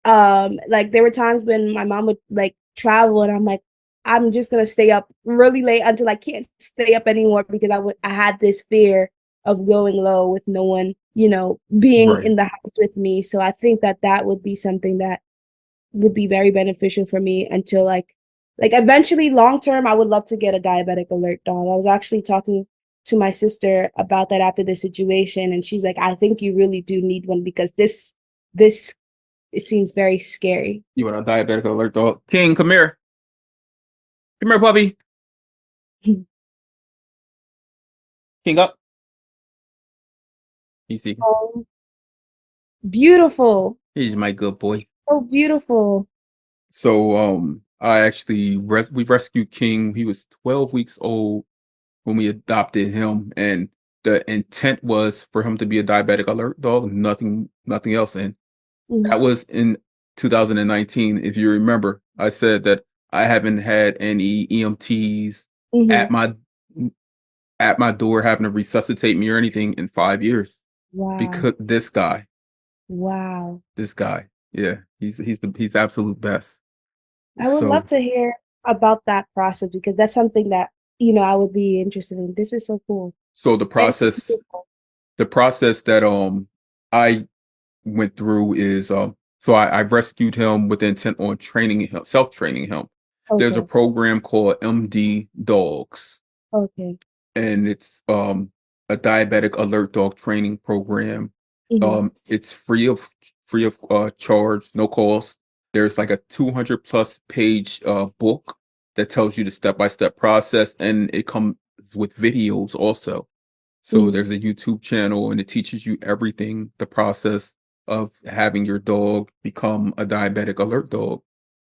Like there were times when my mom would like travel and I'm like, I'm just gonna stay up really late until I can't stay up anymore because I had this fear of going low with no one, being Right. in the house with me. So I think that that would be something that would be very beneficial for me until like eventually long term I would love to get a diabetic alert dog. I was actually talking to my sister about that after the situation, and she's like, I think you really do need one because this it seems very scary. You want a diabetic alert dog? King, come here. Come here, puppy. King up. Easy. Oh, beautiful. He's my good boy. So beautiful. So I actually we rescued King. He was 12 weeks old when we adopted him, and the intent was for him to be a diabetic alert dog, nothing else. And Mhm, that was in 2019. If you remember, I said that I haven't had any EMTs mhm. at my door having to resuscitate me or anything in 5 years Wow. because Wow. this guy, yeah, he's absolute best. I would love So to hear about that process because that's something that, I would be interested in. This is so cool. so And the process that I went through is so I rescued him with the intent on training him, self-training him. There's a okay. program called MD Dogs, Okay. and it's a diabetic alert dog training program. Hmm. It's free of charge, no cost. There's like a 200 plus page book that tells you the step-by-step process, and it comes with videos also. So Hmm. there's a YouTube channel and it teaches you everything, the process. of having your dog become a diabetic alert dog.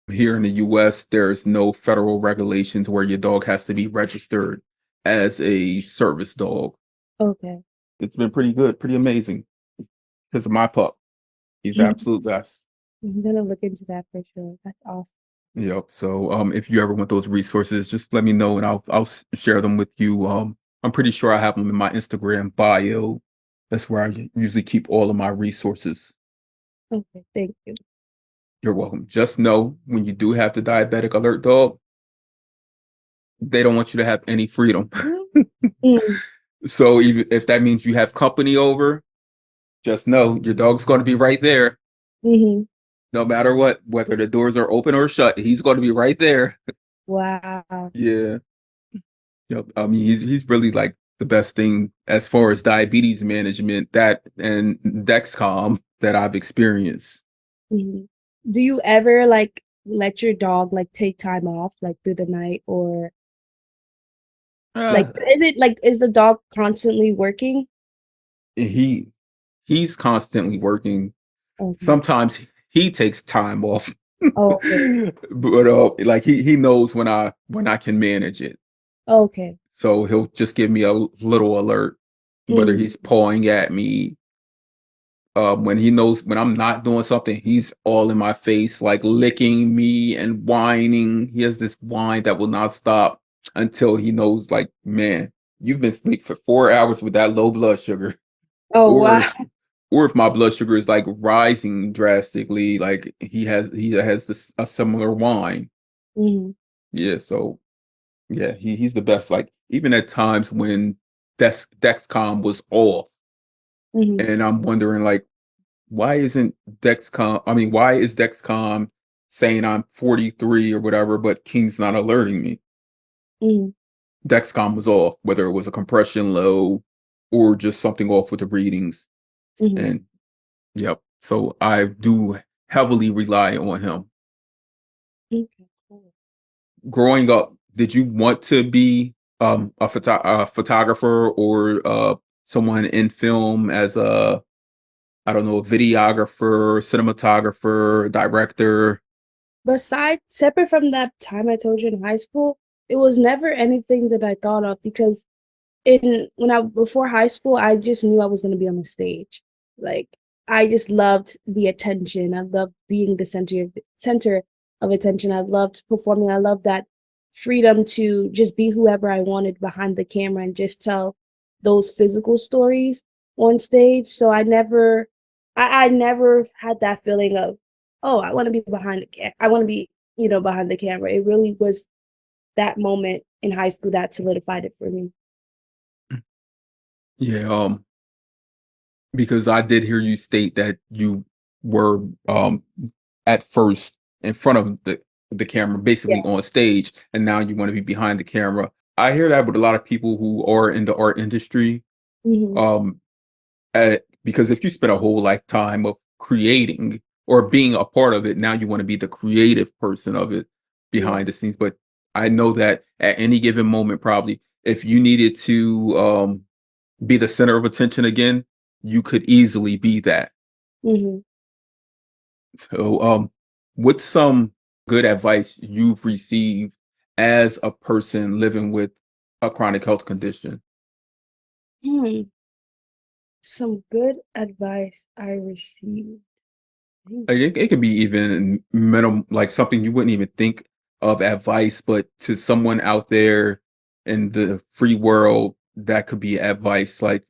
Here in the US, there's no federal regulations where your dog has to be registered as a service dog. Okay. It's been pretty good, pretty amazing. Because of my pup. He's the absolute best. I'm gonna look into that for sure. That's awesome. Yep. So if you ever want those resources, just let me know and I'll share them with you. I'm pretty sure I have them in my Instagram bio. That's where I usually keep all of my resources. Okay, thank you. You're welcome. Just know when you do have the diabetic alert dog, they don't want you to have any freedom. Mm, So even if that means you have company over, just know your dog's going to be right there. hmm No matter what, whether the doors are open or shut, he's going to be right there. Wow. Yeah. Yep. I mean, he's really like the best thing as far as diabetes management that and Dexcom that I've experienced. hmm Do you ever like let your dog like take time off like through the night or like Uh, is the dog constantly working? he he's constantly working. Okay. Sometimes he takes time off, Okay. but like he knows when I can manage it. Okay. So he'll just give me a little alert, whether Mm, he's pawing at me. When he knows when I'm not doing something, he's all in my face, like licking me and whining. He has this whine that will not stop until he knows, like, man, you've been asleep for 4 hours with that low blood sugar. oh Or wow. or if my blood sugar is like rising drastically, like he has this a similar whine. hmm Yeah, so yeah, he's the best. Like even at times when Dexcom was off, hmm and I'm wondering like why isn't Dexcom? I mean, why is Dexcom saying I'm 43 or whatever, but King's not alerting me? hmm Dexcom was off, whether it was a compression low or just something off with the readings. hmm And yep, so I do heavily rely on him. Okay, cool. Growing up, did you want to be a photographer or someone in film as a I don't know, a videographer, cinematographer, director? Besides, separate from that time I told you in high school, it was never anything that I thought of because in when I before high school, I just knew I was gonna be on the stage. Like I just loved the attention. I loved being the center of attention. I loved performing. I loved that freedom to just be whoever I wanted behind the camera and just tell those physical stories on stage. So I never had that feeling of, oh, I want to be behind the I want to be, behind the camera. It really was that moment in high school that solidified it for me. Yeah, because I did hear you state that you were at first in front of the camera, basically on stage, and now you want to be behind the camera. I hear that with a lot of people who are in the art industry. Mhm. Um, because if you spend a whole lifetime of creating or being a part of it, now you want to be the creative person of it Yeah. behind the scenes. But I know that at any given moment, probably if you needed to be the center of attention again, you could easily be that. Mhm. So, what's some good advice you've received as a person living with a chronic health condition? Hmm. Some good advice I received. Hmm. Like it could be even minimum, like something you wouldn't even think of advice, but to someone out there in the free world, that could be advice. Like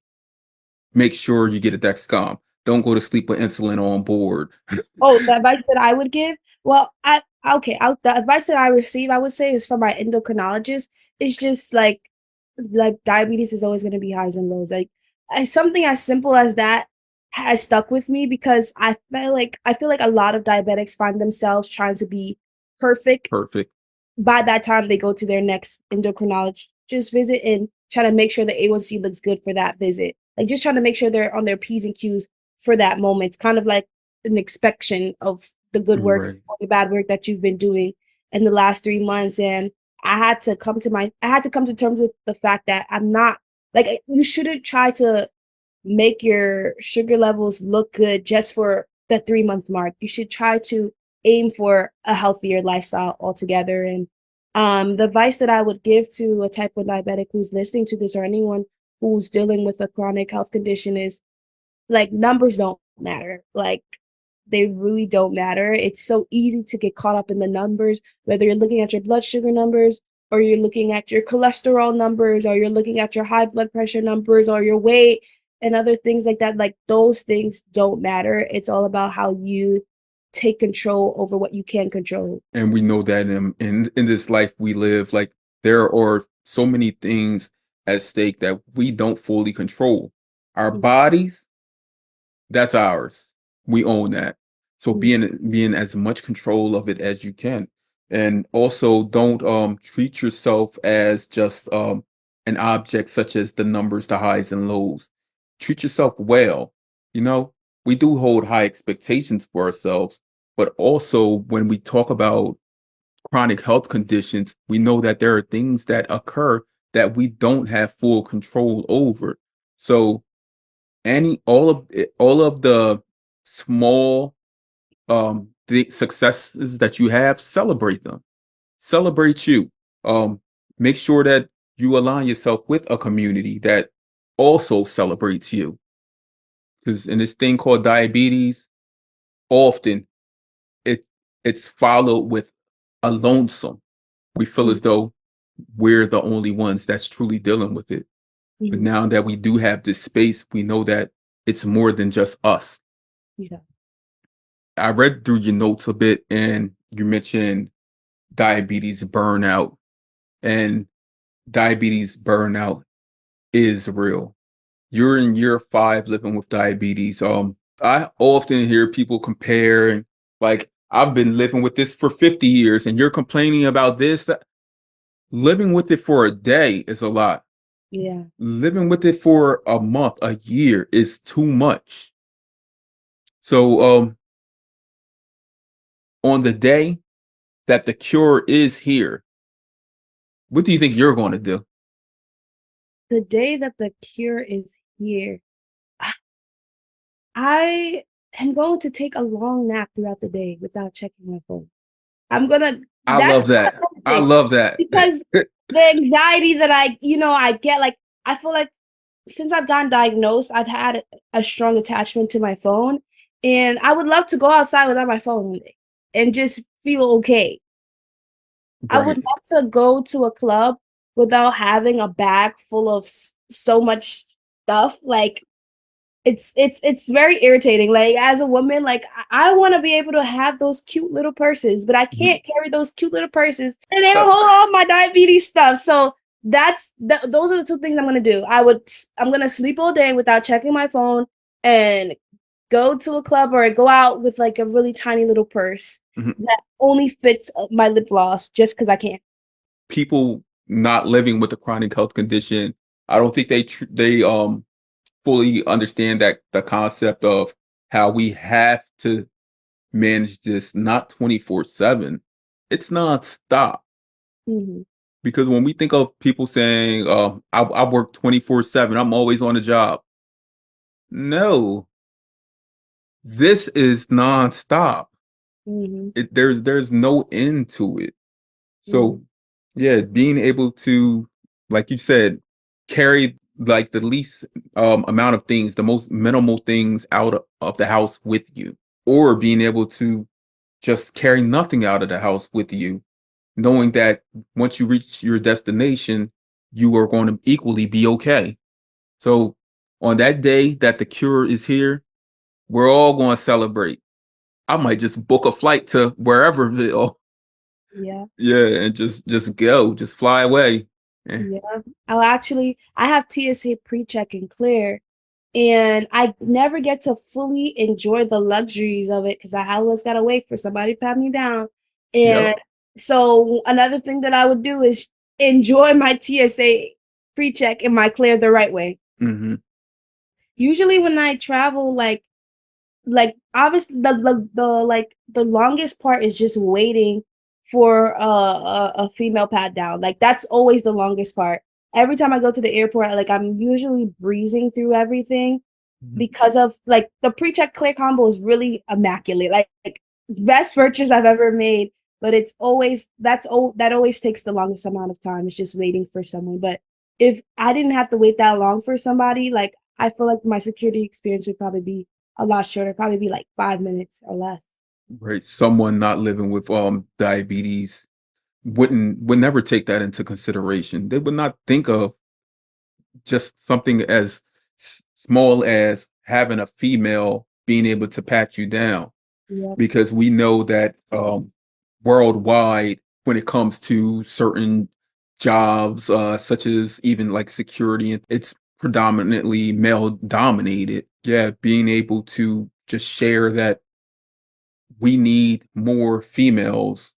make sure you get a Dexcom. Don't go to sleep with insulin on board. Oh, the advice that I would give? Well, the advice that I receive, I would say, is from my endocrinologist. It's just like diabetes is always going to be highs and lows. Like something as simple as that has stuck with me because I feel like a lot of diabetics find themselves trying to be perfect Perfect. by that time they go to their next endocrinologist visit and try to make sure the A1C looks good for that visit. Like just trying to make sure they're on their P's and Q's for that moment. It's kind of like an inspection of the good work Right. or the bad work that you've been doing in the last 3 months. And I had to come to terms with the fact that I'm not like you shouldn't try to make your sugar levels look good just for the 3-month mark. You should try to aim for a healthier lifestyle altogether. And the advice that I would give to a type 1 diabetic who's listening to this, or anyone who's dealing with a chronic health condition, is like, numbers don't matter. Like, they really don't matter. It's so easy to get caught up in the numbers, whether you're looking at your blood sugar numbers, or you're looking at your cholesterol numbers, or you're looking at your high blood pressure numbers, or your weight and other things like that. Like, those things don't matter. It's all about how you take control over what you can control. And we know that in this life we live, like, there are so many things at stake that we don't fully control. Our Mhm, bodies, that's ours. We own that. So mhm, being as much control of it as you can. And also don't treat yourself as just an object such as the numbers, the highs and lows. Treat yourself well. You know, we do hold high expectations for ourselves, but also when we talk about chronic health conditions, we know that there are things that occur that we don't have full control over. So all of the small the successes that you have, celebrate them. Celebrate you. Make sure that you align yourself with a community that also celebrates you. Because in this thing called diabetes, often it it's followed with a lonesome. We feel mhm, as though we're the only ones that's truly dealing with it. But mhm. now that we do have this space, we know that it's more than just us. Yeah. I read through your notes a bit and you mentioned diabetes burnout, and diabetes burnout is real. You're in year 5 living with diabetes. I often hear people compare, and like, I've been living with this for 50 years and you're complaining about this. That living with it for a day is a lot. Yeah. Living with it for a month, a year is too much. So on the day that the cure is here, what do you think you're going to do? The day that the cure is here, I am going to take a long nap throughout the day without checking my phone. I'm gonna I That's love my that. whole I thing, love that. because the anxiety that I get, like, I feel like since I've gotten diagnosed, I've had a strong attachment to my phone, and I would love to go outside without my phone one day and just feel okay. I would Right. love to go to a club without having a bag full of so much stuff. Like, it's very irritating. Like, as a woman, like, I want to be able to have those cute little purses, but I Mhm. can't carry those cute little purses, and they don't hold all my diabetes stuff. So those are the two things I'm gonna do. I'm gonna sleep all day without checking my phone, and go to a club or go out with like a really tiny little purse Mhm. that only fits my lip gloss just because I can. People not living with a chronic health condition, I don't think they fully understand that the concept of how we have to manage this not 24/7. It's nonstop. Mhm. Because when we think of people saying, I work 24/7, I'm always on a job. No, this is nonstop. Mhm. There's no end to it. So Mhm. yeah, being able to, like you said, carry like the least amount of things, the most minimal things out of the house with you, or being able to just carry nothing out of the house with you, knowing that once you reach your destination, you are going to equally be okay. So on that day that the cure is here, we're all going to celebrate. I might just book a flight to whereverville. Yeah. Yeah, and just go, just fly away. Eh, Yeah. I have TSA pre-check and clear, and I never get to fully enjoy the luxuries of it because I always gotta wait for somebody to pat me down. Yep. And so another thing that I would do is enjoy my TSA pre-check and my clear the right way. Hmm. Usually when I travel, obviously the longest part is just waiting for a female pat down. Like, that's always the longest part. Every time I go to the airport, like, I'm usually breezing through everything, Mhm. because of like the pre-check clear combo is really immaculate. Like best purchase I've ever made, but it's always that always takes the longest amount of time. It's just waiting for someone. But if I didn't have to wait that long for somebody, like I feel like my security experience would probably be a lot shorter, probably be like 5 minutes or less. Right. Someone not living with diabetes would never take that into consideration. They would not think of just something as small as having a female being able to pat you down, Yeah. because we know that worldwide, when it comes to certain jobs, such as even like security, it's predominantly male dominated. Yeah, being able to just share that we need more females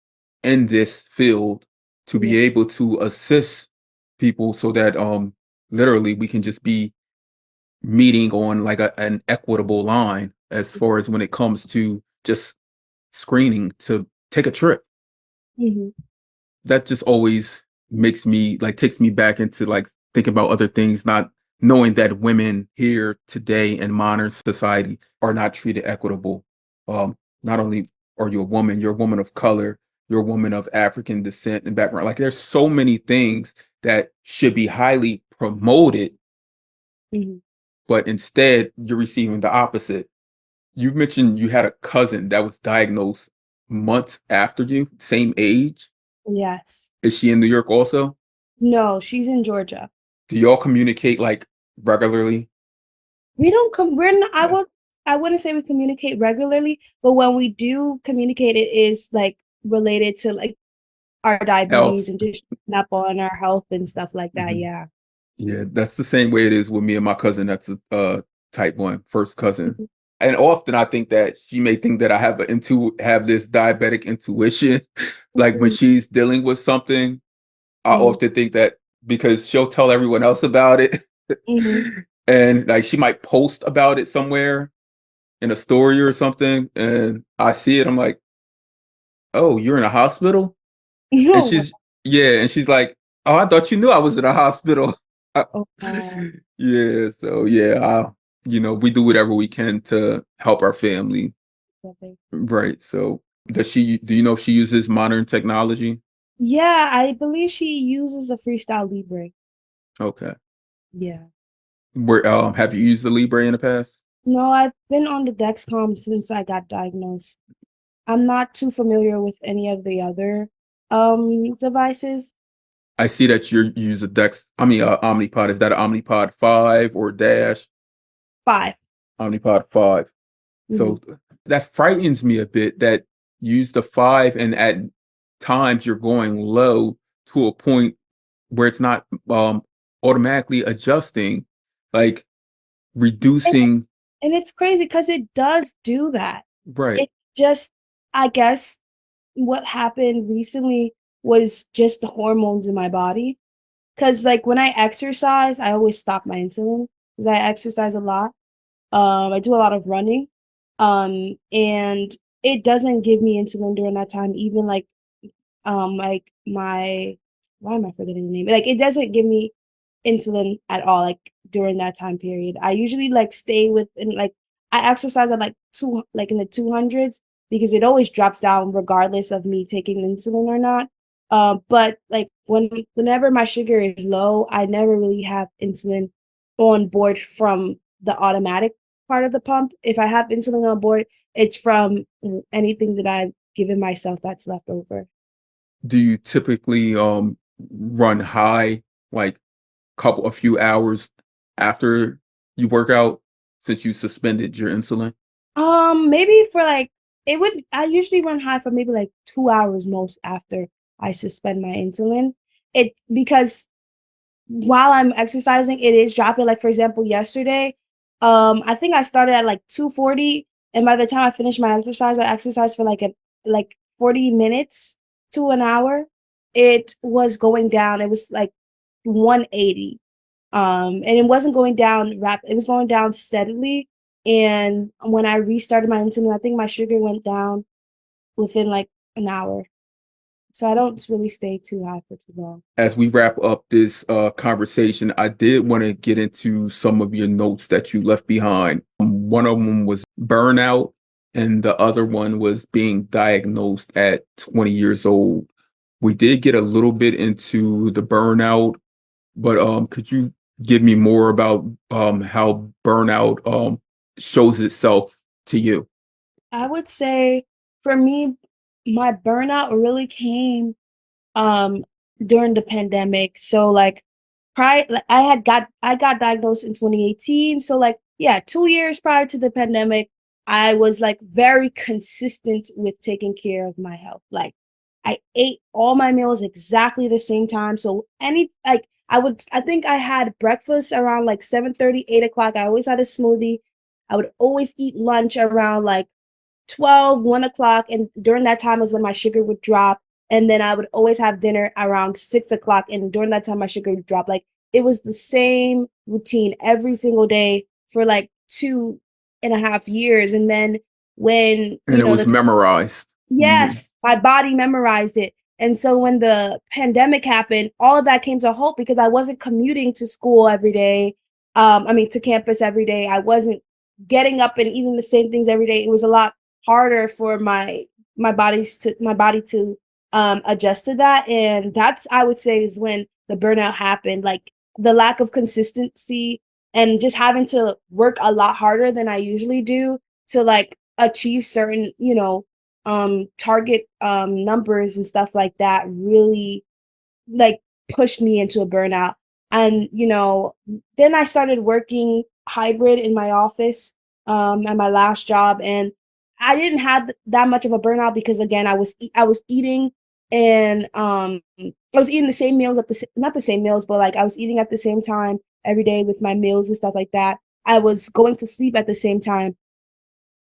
in this field to Yeah. be able to assist people so that literally we can just be meeting on like an equitable line as far as when it comes to just screening to take a trip. Mhm. That just always makes me like takes me back into like thinking about other things, not knowing that women here today in modern society are not treated equitable. Not only are you a woman, you're a woman of color, you're a woman of African descent and background. Like there's so many things that should be highly promoted, Mhm. but instead you're receiving the opposite. You mentioned you had a cousin that was diagnosed months after you, same age. Yes. Is she in New York also? No, she's in Georgia. Do y'all communicate like regularly? We don't come. We're not. Yeah. I wouldn't say we communicate regularly, but when we do communicate, it is like related to like our diabetes Health. and just up on our health and stuff like that. Mhm. Yeah. Yeah, that's the same way it is with me and my cousin. That's a type 1, first cousin. Mhm. And often I think that she may think that I have this diabetic intuition. Like when Mhm. she's dealing with something, I Mhm. often think that because she'll tell everyone else about it. Mhm. And like she might post about it somewhere in a story or something, and I see it, I'm like, "Oh, you're in a hospital?" And No. she's yeah, and she's like, "Oh, I thought you knew I was in a hospital." Oh, Yeah, so yeah, we do whatever we can to help our family. okay. Right. So do you know if she uses modern technology? Yeah, I believe she uses a Freestyle Libre. Okay. Yeah. Where have you used the Libre in the past? No, I've been on the Dexcom since I got diagnosed. I'm not too familiar with any of the other devices. I see that you use a Omnipod. Is that an Omnipod 5 or Dash? 5. Omnipod 5. Mhm. So that frightens me a bit that you use the 5 and at times you're going low to a point where it's not automatically adjusting, like And reducing. and it's crazy because it does do that. Right. It just I guess what happened recently was just the hormones in my body. Cause like, when I exercise, I always stop my insulin because I exercise a lot. I do a lot of running, and it doesn't give me insulin during that time, even, like, my why am I forgetting the name? Like, it doesn't give me insulin at all, like, during that time period. I usually, like, stay within, like I exercise at, like, 2 like, in the 200s because it always drops down regardless of me taking insulin or not. But, like, whenever my sugar is low, I never really have insulin on board from the automatic part of the pump. If I have insulin on board, it's from anything that I've given myself that's left over. Do you typically run high like a few hours after you work out since you suspended your insulin? Maybe for like I usually run high for maybe like 2 hours most after I suspend my insulin. It because while I'm exercising, it is dropping. Like for example, yesterday, I think I started at like 240, and by the time I finished my exercise, I exercised for like 40 minutes to an hour. It was going down. It was like 180. And it wasn't going down it was going down steadily. And when I restarted my insulin, I think my sugar went down within like an hour. So I don't really stay too high for too long. As we wrap up this conversation, I did want to get into some of your notes that you left behind. One of them was burnout, and the other one was being diagnosed at 20 years old. We did get a little bit into the burnout, but could you give me more about how burnout shows itself to you? I would say for me, my burnout really came um during the pandemic. So like prior like, I got diagnosed in 2018. So like yeah, 2 years prior to the pandemic, I was like very consistent with taking care of my health. Like I ate all my meals exactly the same time. So any like I think I had breakfast around like 7:30, 8 o'clock. I always had a smoothie. I would always eat lunch around like 12, 1 o'clock, and during that time is when my sugar would drop. And then I would always have dinner around 6 o'clock, and during that time my sugar would drop. Like it was the same routine every single day for like 2.5 years. And then when, And it was the memorized. Mhm. yes, my body memorized it. And so when the pandemic happened, all of that came to a halt because I wasn't commuting to school every day. I mean, to campus every day. I wasn't getting up and eating the same things every day. It was a lot harder for my body to adjust to that. And that's, I would say, is when the burnout happened. Like the lack of consistency and just having to work a lot harder than I usually do to like achieve certain, target numbers and stuff like that really like pushed me into a burnout. And then I started working hybrid in my office at my last job, and I didn't have that much of a burnout because again I was eating, and I was eating the same meals not the same meals, but like I was eating at the same time every day with my meals and stuff like that. I was going to sleep at the same time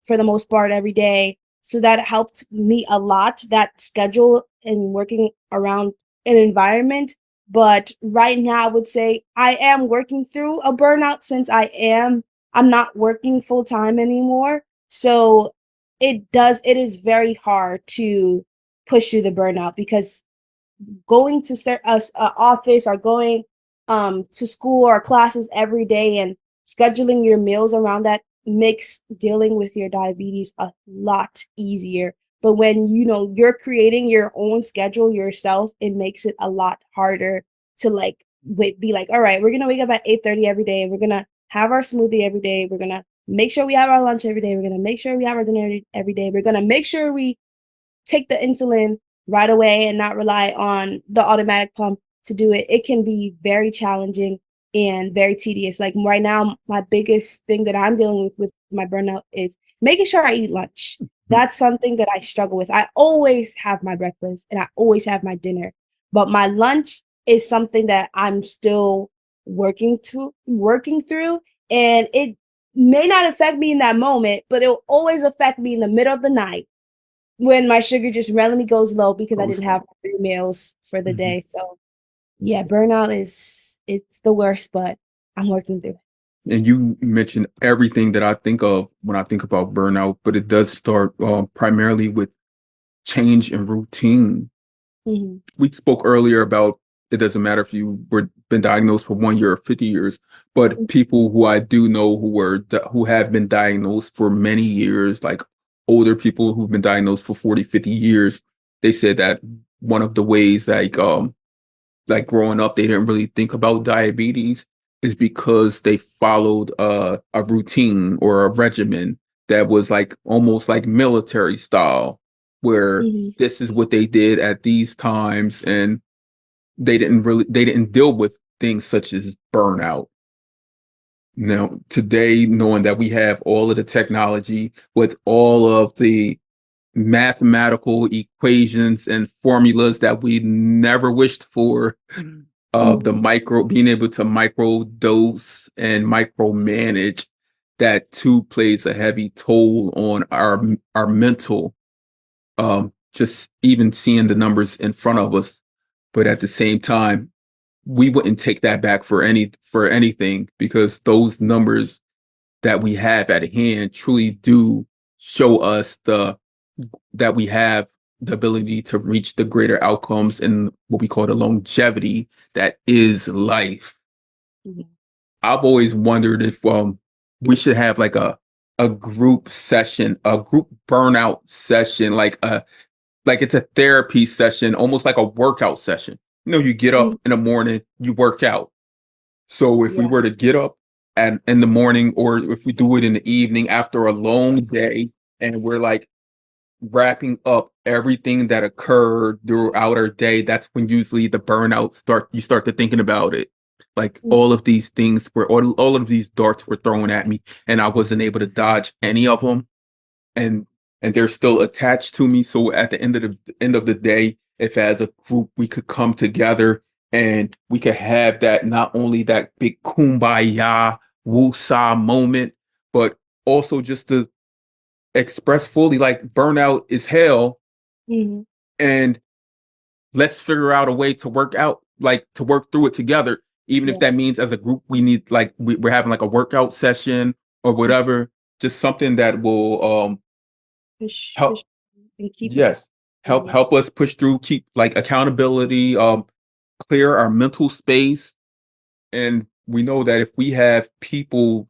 for the most part every day. So that helped me a lot, that schedule and working around an environment. But right now, I would say I am working through a burnout since I'm not working full time anymore. So it is very hard to push through the burnout because going to office or going to school or classes every day and scheduling your meals around that makes dealing with your diabetes a lot easier. But when you're creating your own schedule yourself, it makes it a lot harder to like be like, all right, we're gonna wake up at 8:30 every day, and we're gonna have our smoothie every day, we're gonna make sure we have our lunch every day, we're gonna make sure we have our dinner every day, we're gonna make sure we take the insulin right away and not rely on the automatic pump to do it. It can be very challenging and very tedious. Like right now, my biggest thing that I'm dealing with my burnout is making sure I eat lunch. That's something that I struggle with. I always have my breakfast and I always have my dinner, but my lunch is something that I'm still working through, and it may not affect me in that moment, but it will always affect me in the middle of the night when my sugar just randomly goes low because I Oh, didn't so- have 3 meals for the Mhm. day. So, yeah, burnout it's the worst, but I'm working through it. And you mentioned everything that I think of when I think about burnout, but it does start primarily with change in routine. Mhm, We spoke earlier about it doesn't matter if you were been diagnosed for 1 year or 50 years, but mhm, people who I do know who have been diagnosed for many years, like older people who've been diagnosed for 40, 50 years, they said that one of the ways like growing up, they didn't really think about diabetes is because they followed a routine or a regimen that was like almost like military style, where mhm. this is what they did at these times, and they didn't deal with things such as burnout. Now, today, knowing that we have all of the technology with all of the mathematical equations and formulas that we never wished for, the Mhm. being able to micro dose and micromanage, that too plays a heavy toll on our mental, just even seeing the numbers in front of us. But at the same time, we wouldn't take that back for anything, because those numbers that we have at hand truly do show us the that we have the ability to reach the greater outcomes and what we call the longevity that is life. Mhm. I've always wondered if we should have like a group session, a group burnout session, like it's a therapy session, almost like a workout session. You know, you get Mhm. up in the morning, you work out. So if we Yeah. were to get up and in the morning, or if we do it in the evening after a long day, and we're like wrapping up everything that occurred throughout our day, that's when usually the burnout you start to thinking about it. Like Mhm. all of these things were all of these darts were thrown at me and I wasn't able to dodge any of them. And they're still attached to me. So at the end of the day, if as a group we could come together and we could have that, not only that big kumbaya woosah moment, but also just to express fully like burnout is hell, Mhm. and let's figure out a way to work out, like to work through it together, even if Yeah. that means as a group we need like we're having like a workout session or Mhm. whatever, just something that will Push help. and keep it. Yes, Mhm. help us push through, keep like accountability, clear our mental space. And we know that if we have people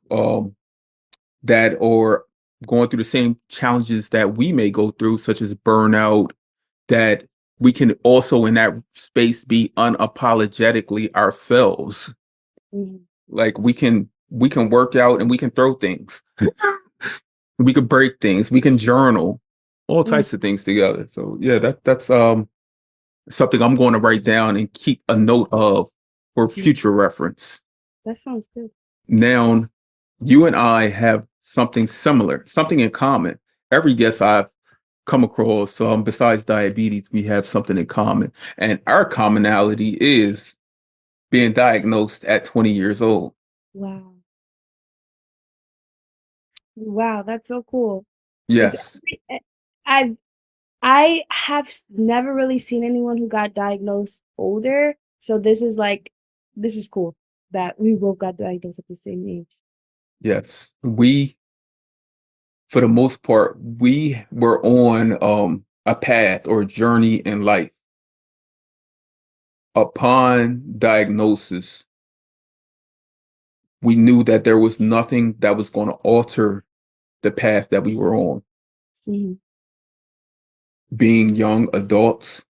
that are going through the same challenges that we may go through, such as burnout, that we can also in that space be unapologetically ourselves. Mhm. Like we can work out and we can throw things. We could break things, we can journal, all Mhm. types of things together. So yeah, that's something I'm going to write down and keep a note of for Mhm. future reference. That sounds good. Now, you and I have something similar, something in common. Every guest I've come across, besides diabetes, we have something in common. And our commonality is being diagnosed at 20 years old. Wow. Wow, that's so cool. 'Cause Yes, I've I have never really seen anyone who got diagnosed older. So this is cool that we both got diagnosed at the same age. yes. We, for the most part, we were on a path or a journey in life. Upon diagnosis, we knew that there was nothing that was going to alter the path that we were on. Mhm. Being young adults,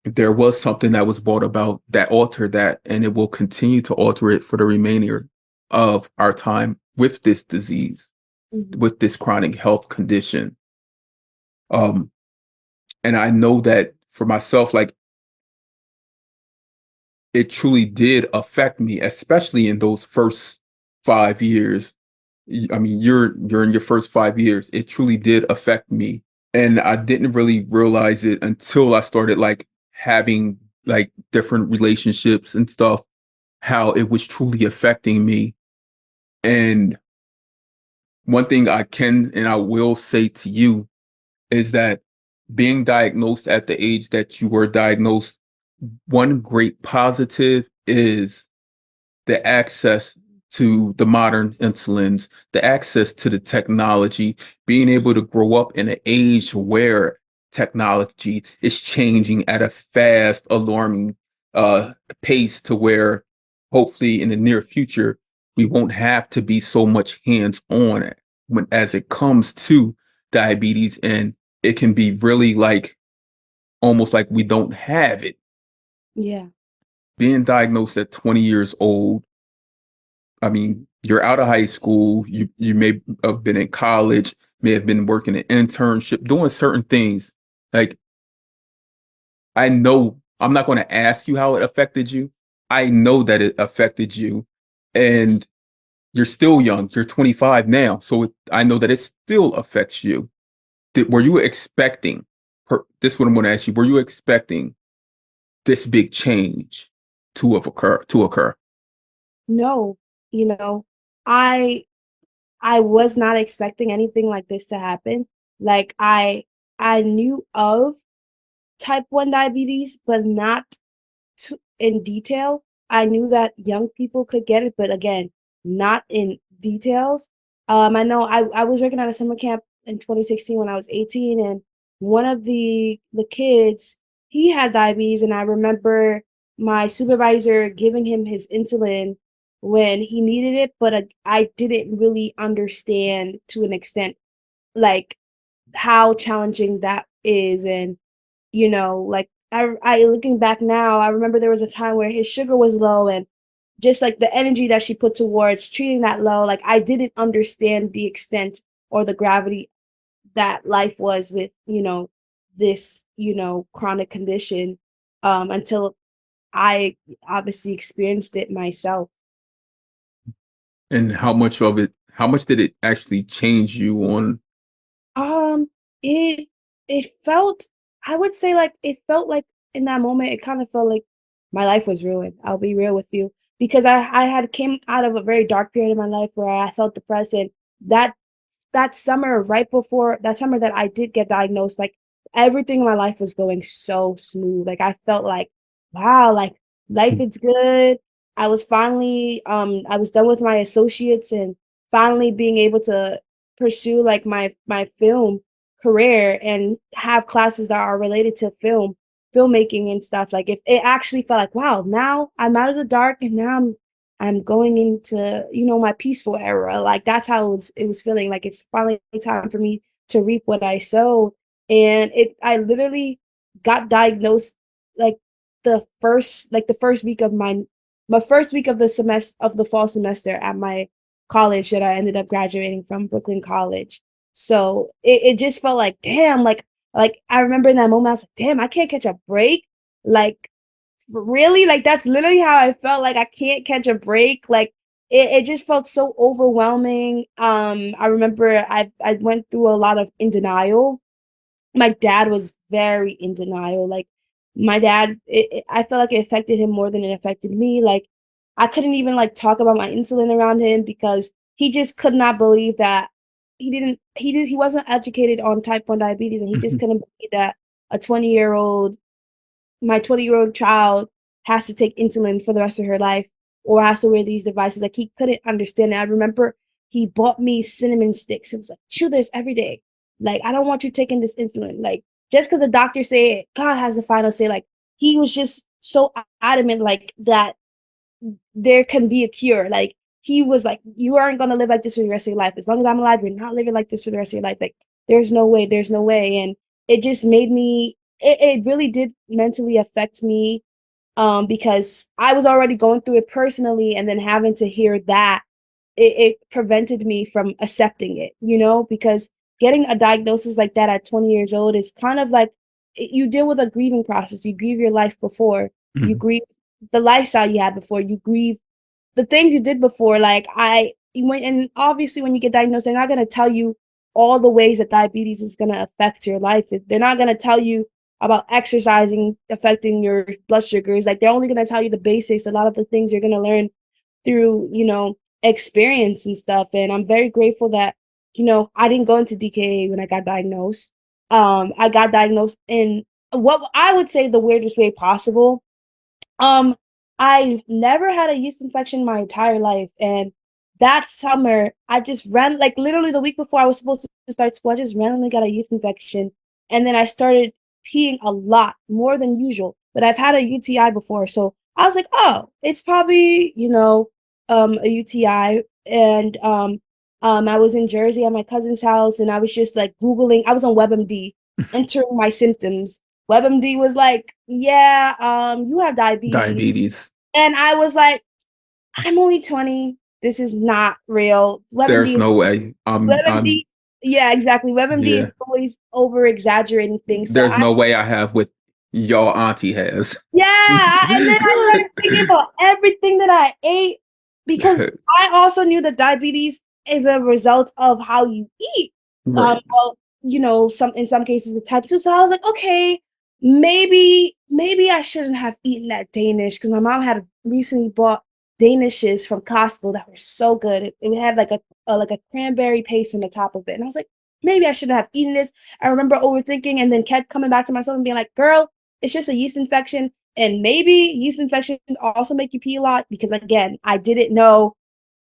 there was something that was brought about that altered that, and it will continue to alter it for the remainder of our time with this disease, Mhm. with this chronic health condition. Um, and I know that for myself, like it truly did affect me, especially in those first 5 years. I mean, you're in your first 5 years. It truly did affect me, and I didn't really realize it until I started like having like different relationships and stuff, how it was truly affecting me. And one thing I can and I will say to you is that being diagnosed at the age that you were diagnosed, one great positive is the access to the modern insulins, the access to the technology, being able to grow up in an age where technology is changing at a fast, alarming pace to where hopefully in the near future, we won't have to be so much hands on it when as it comes to diabetes. And it can be really like almost like we don't have it. Yeah. Being diagnosed at 20 years old, I mean, you're out of high school, you may have been in college, may have been working an internship, doing certain things. Like I know I'm not going to ask you how it affected you. I know that it affected you, and you're still young. You're 25 now, so I know that it still affects you. Were you expecting? This is what I'm going to ask you. Were you expecting this big change to have occur to occur? No, you know, I I was not expecting anything like this to happen. Like I knew of type 1 diabetes, but not in detail. I knew that young people could get it, but again, not in details. I know I was working at a summer camp in 2016 when I was 18, and one of the kids, he had diabetes, and I remember my supervisor giving him his insulin when he needed it, but I didn't really understand to an extent like how challenging that is. And like I looking back now, I remember there was a time where his sugar was low, and just like the energy that she put towards treating that low, like I didn't understand the extent or the gravity that life was with, this, chronic condition, until I obviously experienced it myself. And how much did it actually change you on? Um, it it felt, I would say, like it felt like in that moment it kind of felt like my life was ruined. I'll be real with you, because I had came out of a very dark period in my life where I felt depressed, and that that summer, right before that summer that I did get diagnosed, like everything in my life was going so smooth. Like I felt like, wow, like life is good. I was done with my associates and finally being able to pursue like my film career and have classes that are related to filmmaking and stuff. Like if it actually felt like, wow, now I'm out of the dark and now I'm going into, my peaceful era. Like that's how it was feeling. Like it's finally time for me to reap what I sowed. And I literally got diagnosed like the first week of my first week of the semester of the fall semester at my college that I ended up graduating from, Brooklyn College. So it just felt like, damn, like I remember in that moment I was like, damn, I can't catch a break. Like really, like that's literally how I felt. Like I can't catch a break. Like it just felt so overwhelming. I remember I went through a lot of in denial. My dad was very in denial. Like my dad, I felt like it affected him more than it affected me. Like I couldn't even like talk about my insulin around him because he just could not believe that he wasn't educated on type 1 diabetes, and he just couldn't believe that a 20-year-old my 20-year-old child has to take insulin for the rest of her life or has to wear these devices. Like he couldn't understand it. I remember he bought me cinnamon sticks. It was like, chew this every day. Like, I don't want you taking this insulin. Like, just because the doctor said God has the final say, like he was just so adamant, like that there can be a cure. Like he was like, you aren't gonna live like this for the rest of your life. As long as I'm alive, you're not living like this for the rest of your life. Like there's no way, there's no way. And it just made me it really did mentally affect me, because I was already going through it personally, and then having to hear that it prevented me from accepting it, because getting a diagnosis like that at 20 years old is kind of like you deal with a grieving process. You grieve your life before, you Mhm. grieve the lifestyle you had before, you grieve the things you did before. Like and obviously when you get diagnosed, they're not going to tell you all the ways that diabetes is going to affect your life. They're not going to tell you about exercising affecting your blood sugars. Like they're only going to tell you the basics. A lot of the things you're going to learn through, experience and stuff. And I'm very grateful that, I didn't go into DKA when I got diagnosed. I got diagnosed in what I would say the weirdest way possible. um, I've never had a yeast infection my entire life, and that summer I just ran like literally the week before I was supposed to start school, I just randomly got a yeast infection, and then I started peeing a lot more than usual. But I've had a UTI before, so I was like, oh, it's probably a UTI, and I was in Jersey at my cousin's house, and I was just like Googling. I was on WebMD, entering my symptoms. WebMD was like, yeah, you have diabetes. Diabetes. And I was like, I'm only 20. This is not real. There's no way. I'm WebMD, yeah, exactly. WebMD yeah. is always over exaggerating things. So There's no way I have what your auntie has. and then I started thinking about everything that I ate, because I also knew that diabetes is a result of how you eat. Right. Well, in some cases with type 2. So I was like, okay, maybe I shouldn't have eaten that Danish, because my mom had recently bought Danishes from Costco that were so good. It had like a cranberry paste on the top of it, and I was like, maybe I shouldn't have eaten this. I remember overthinking and then kept coming back to myself and being like, girl, it's just a yeast infection. And maybe yeast infections also make you pee a lot, because again, I didn't know.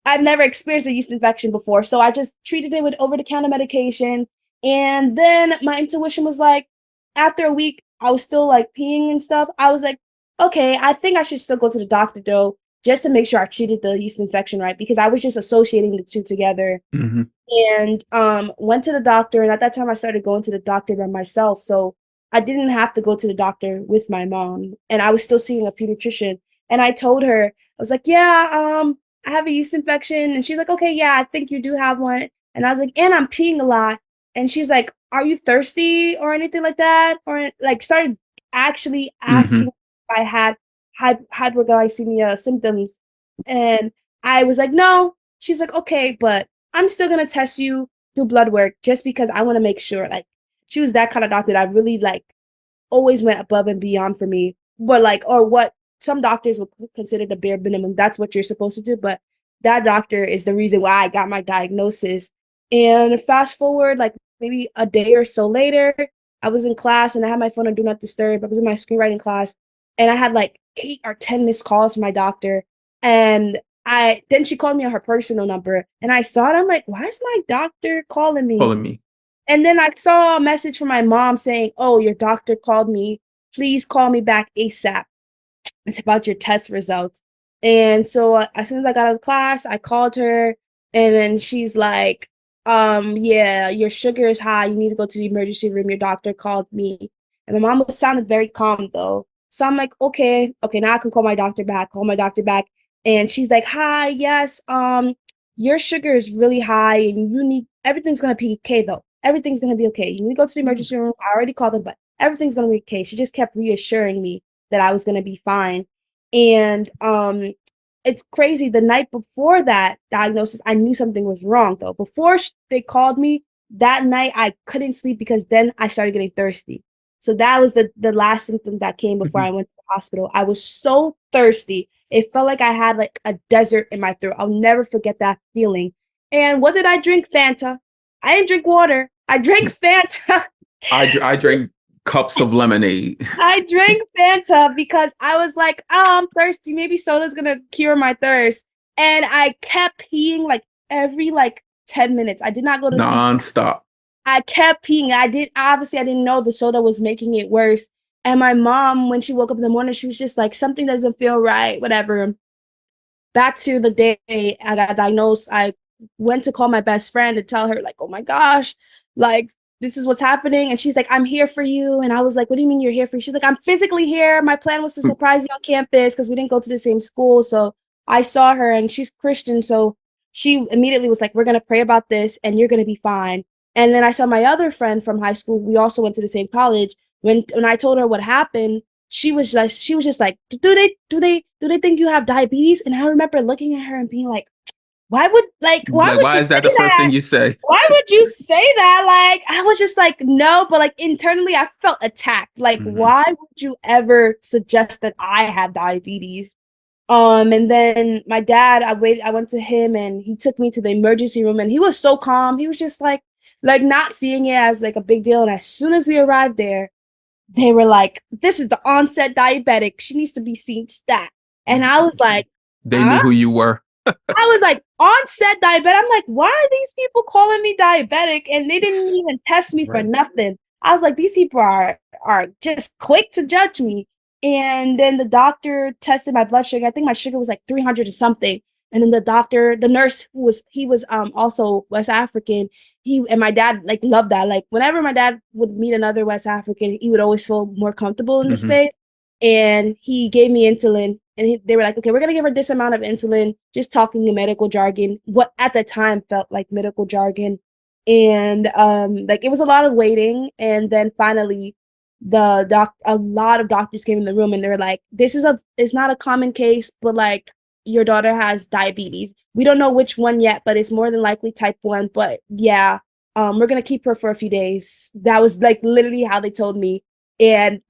I've never experienced a yeast infection before. So I just treated it with over the counter medication. And then my intuition was like, after a week, I was still like peeing and stuff. I was like, okay, I think I should still go to the doctor though, just to make sure I treated the yeast infection right, because I was just associating the two together. Mm-hmm. And went to the doctor, and at that time I started going to the doctor by myself, so I didn't have to go to the doctor with my mom, and I was still seeing a pediatrician. And I told her, I was like, yeah, I have a yeast infection. And she's like, okay, yeah, I think you do have one. And I was like, and I'm peeing a lot. And she's like, are you thirsty or anything like that? Or like started actually Mm-hmm. asking if I had hyperglycemia symptoms. And I was like, no. She's like, okay, but I'm still gonna test you, do blood work, just because I want to make sure. Like, she was that kind of doctor that really like always went above and beyond for me. But like, or what some doctors would consider the bare minimum. That's what you're supposed to do. But that doctor is the reason why I got my diagnosis. And fast forward, like maybe a day or so later, I was in class and I had my phone on Do Not Disturb. I was in my screenwriting class, and I had like 8 or 10 missed calls from my doctor. And then she called me on her personal number, and I saw it. I'm like, why is my doctor calling me? Calling me. And then I saw a message from my mom saying, oh, your doctor called me. Please call me back ASAP. It's about your test results. And so as soon as I got out of class, I called her, and then she's like, yeah, your sugar is high. You need to go to the emergency room. Your doctor called me. And my mom was sounded very calm though. So I'm like, okay, now I can call my doctor back, And she's like, hi, yes, your sugar is really high and you need everything's gonna be okay though. Everything's gonna be okay. You need to go to the emergency room. I already called them, but everything's gonna be okay. She just kept reassuring me that I was gonna be fine. And it's crazy. The night before that diagnosis, I knew something was wrong though. Before they called me that night, I couldn't sleep because then I started getting thirsty. So that was the last symptom that came before Mm-hmm. I went to the hospital. I was so thirsty. It felt like I had like a desert in my throat. I'll never forget that feeling. And what did I drink? Fanta. I didn't drink water. I drank Fanta. I drank cups of lemonade. I drank Fanta because I was like, oh, I'm thirsty. Maybe soda's gonna cure my thirst. And I kept peeing like every like 10 minutes. I did not go to sleep. Non-stop. I kept peeing. I didn't know the soda was making it worse. And my mom, when she woke up in the morning, she was just like, something doesn't feel right, whatever. Back to the day I got diagnosed, I went to call my best friend to tell her, like, oh my gosh, like, this is what's happening. And she's like, I'm here for you. And I was like, what do you mean you're here for me? She's like, I'm physically here. My plan was to surprise you on campus because we didn't go to the same school. So I saw her, and she's Christian. So she immediately was like, we're going to pray about this and you're going to be fine. And then I saw my other friend from high school. We also went to the same college. When I told her what happened, she was just like, do they think you have diabetes? And I remember looking at her and being like, why Like, would why you is that say the first that? thing you say? Why would you say that? Like, I was just like, no, but like internally I felt attacked. Like, Mm-hmm. why would you ever suggest that I have diabetes? And then my dad, I went to him and he took me to the emergency room, and he was so calm. He was just like not seeing it as like a big deal. And as soon as we arrived there, they were like, this is the onset diabetic. She needs to be seen stat. And I was like, They huh? knew who you were. I was like, onset diabetic. I'm like, why are these people calling me diabetic? And they didn't even test me for Right. nothing. I was like, these people are just quick to judge me. And then the doctor tested my blood sugar. I think my sugar was like 300 or something. And then the nurse he was also West African. He and my dad like loved that. Like whenever my dad would meet another West African, he would always feel more comfortable in the Mm-hmm. space. And he gave me insulin, and they were like, okay, we're gonna give her this amount of insulin, just talking in medical jargon, what at the time felt like medical jargon. And like it was a lot of waiting. And then finally a lot of doctors came in the room, and they were like, it's not a common case, but like your daughter has diabetes. We don't know which one yet, but it's more than likely type 1. But yeah, we're gonna keep her for a few days. That was like literally how they told me. And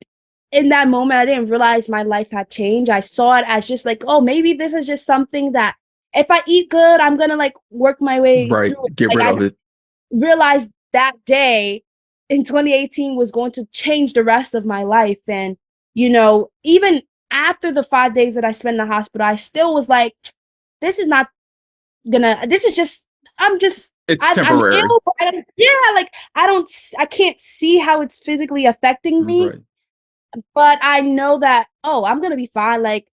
in that moment, I didn't realize my life had changed. I saw it as just like, oh, maybe this is just something that if I eat good, I'm gonna like work my way Right. through it. Get Like rid I of it. realized that day in 2018 was going to change the rest of my life. And even after the 5 days that I spent in the hospital, I still was like, this is not this is just I'm just, It's I'm temporary. ill, but like, I can't see how it's physically affecting me, Right. but I know that, oh, I'm gonna be fine. Like,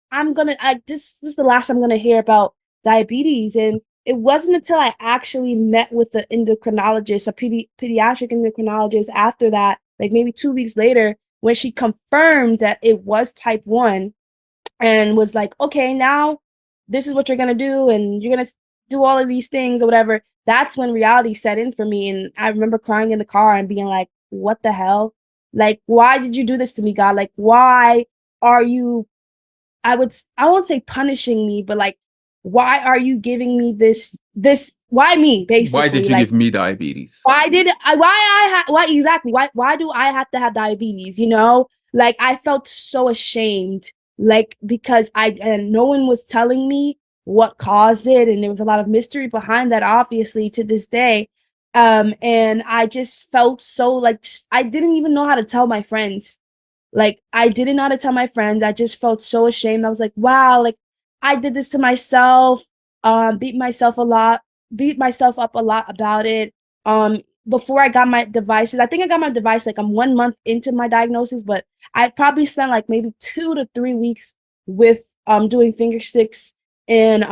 this is the last I'm gonna hear about diabetes. And it wasn't until I actually met with the endocrinologist, a pediatric endocrinologist after that, like maybe 2 weeks later, when she confirmed that it was type 1 and was like, okay, now this is what you're gonna do, and you're gonna do all of these things or whatever. That's when reality set in for me, and I remember crying in the car and being like, "What the hell? Like, why did you do this to me, God? Like, why are you? I won't say punishing me, but like, why are you giving me this? Why me, Why did basically? you Like, give me diabetes? why exactly? Why do I have to have diabetes, you know? Like, I felt so ashamed, like, because and no one was telling me what caused it, and there was a lot of mystery behind that, obviously, to this day. And I just felt so like I didn't even know how to tell my friends. Like, I didn't know how to tell my friends. I just felt so ashamed. I was like, wow, like, I did this to myself. Beat myself a lot, beat myself up a lot about it. Before I got my devices, I think I got my device like I'm 1 month into my diagnosis, but I probably spent like maybe 2 to 3 weeks with doing finger sticks and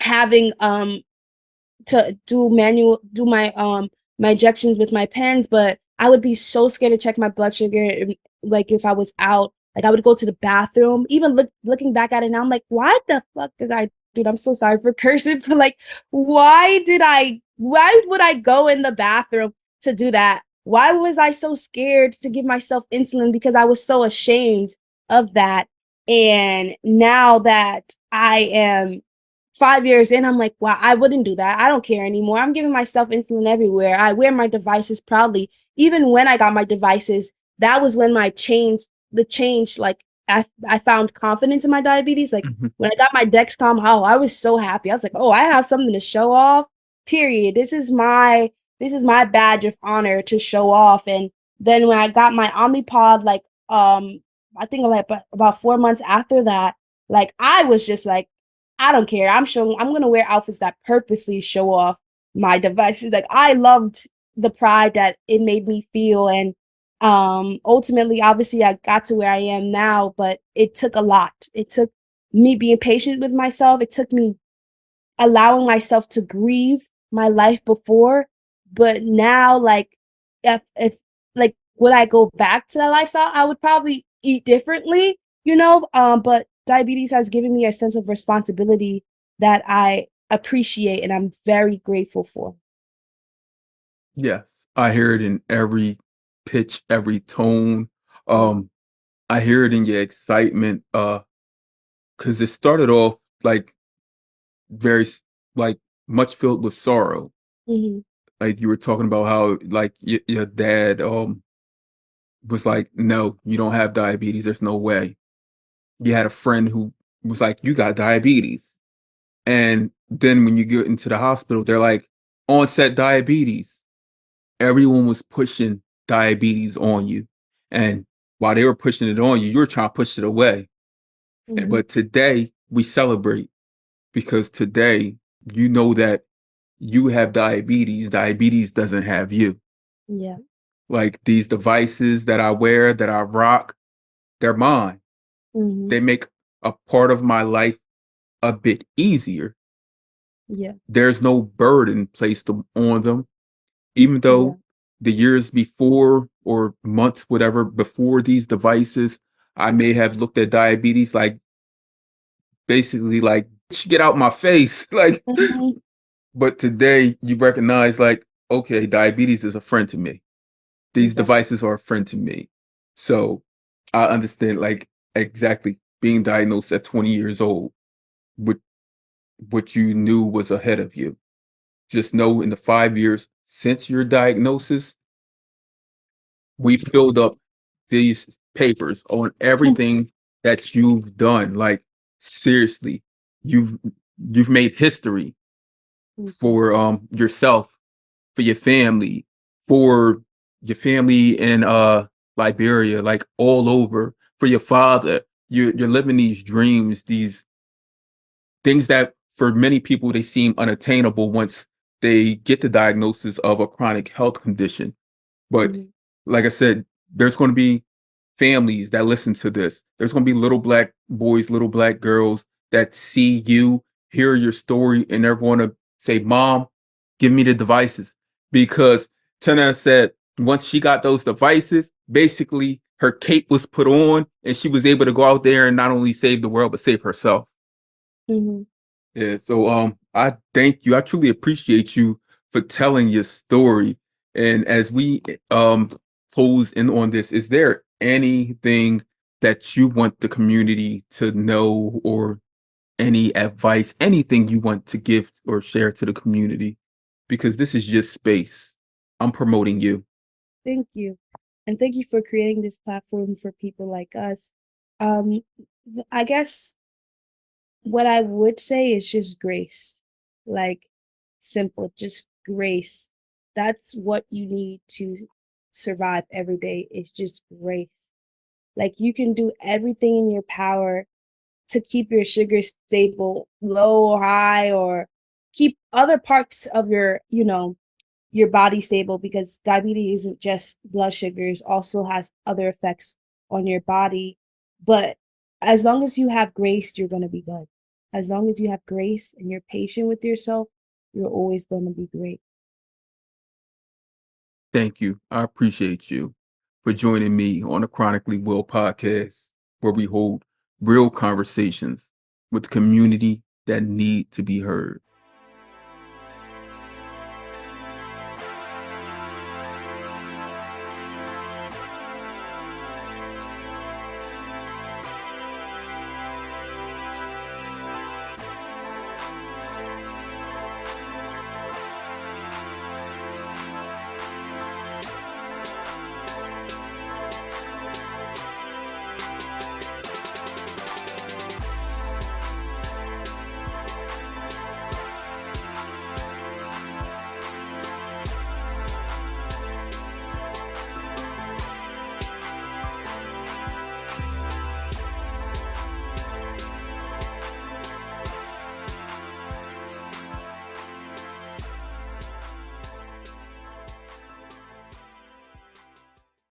having to do my injections with my pens, but I would be so scared to check my blood sugar. Like, if I was out, like, I would go to the bathroom. Even looking back at it now, I'm like, why the fuck did I, dude, I'm so sorry for cursing, but like, why would I go in the bathroom to do that? Why was I so scared to give myself insulin? Because I was so ashamed of that. And now that I am 5 years in, I'm like, wow, I wouldn't do that. I don't care anymore. I'm giving myself insulin everywhere. I wear my devices proudly. Even when I got my devices, that was when the change, like, I found confidence in my diabetes. Like, Mhm. when I got my Dexcom, oh, I was so happy. I was like, oh, I have something to show off. Period. This is my badge of honor to show off. And then when I got my Omnipod, like, I think like about 4 months after that, like, I was just like, I don't care. I'm gonna wear outfits that purposely show off my devices. Like, I loved the pride that it made me feel. And ultimately, obviously, I got to where I am now, but it took a lot. It took me being patient with myself. It took me allowing myself to grieve my life before. But now, like, if like, would I go back to that lifestyle, I would probably eat differently, you know. But diabetes has given me a sense of responsibility that I appreciate and I'm very grateful for. Yes, I hear it in every pitch, every tone. Yeah. Um, I hear it in your excitement. Because it started off like very like much filled with sorrow. Hmm. Like you were talking about how like your dad was like, no, you don't have diabetes. There's no way. You had a friend who was like, you got diabetes. And then when you get into the hospital, they're like, onset diabetes. Everyone was pushing diabetes on you. And while they were pushing it on you, you were trying to push it away. Hmm. But today we celebrate because today you know that you have diabetes. Diabetes doesn't have you. Yeah. Like these devices that I wear, that I rock, they're mine. Hmm. They make a part of my life a bit easier. Yeah. There's no burden placed on them, even Yeah. though the years before or months, whatever, before these devices, I may have looked at diabetes like basically like, get out my face. Like, Hmm. but today you recognize like, okay, diabetes is a friend to me. These Exactly. devices are a friend to me. So I understand like exactly being diagnosed at 20 years old, what what you knew was ahead of you. Just know in the 5 years since your diagnosis, we filled up these papers on everything that you've done. Like seriously, you've you've made history for Exactly. yourself, for for your family in Liberia, like all over, for your father. You're living these dreams, these things that for many people they seem unattainable once they get the diagnosis of a chronic health condition. But Mhm. like I said, there's going to be families that listen to this. There's going to be little black boys, little black girls that see you, hear your story, and they're going to say, Mom, give me the devices. Because Tenneh said once she got those devices, basically her cape was put on and she was able to go out there and not only save the world, but save herself. Mhm. Yeah, so I thank you. I truly appreciate you for telling your story. And as we close in on this, is there anything that you want the community to know, or any advice, anything you want to give or share to the community? Because this is your space. I'm promoting you. Thank you. And thank you for creating this platform for people like us. Um, I guess what I would say is just grace. Like, simple, just grace. That's what you need to survive every day, is just grace. Like, you can do everything in your power to keep your sugar stable, low or high, or keep other parts of your body stable, because diabetes isn't just blood sugars, also has other effects on your body. But as long as you have grace, you're going to be good. As long as you have grace and you're patient with yourself, you're always going to be great. Thank you. I appreciate you for joining me on the Chronically Well podcast, where we hold real conversations with the community that need to be heard.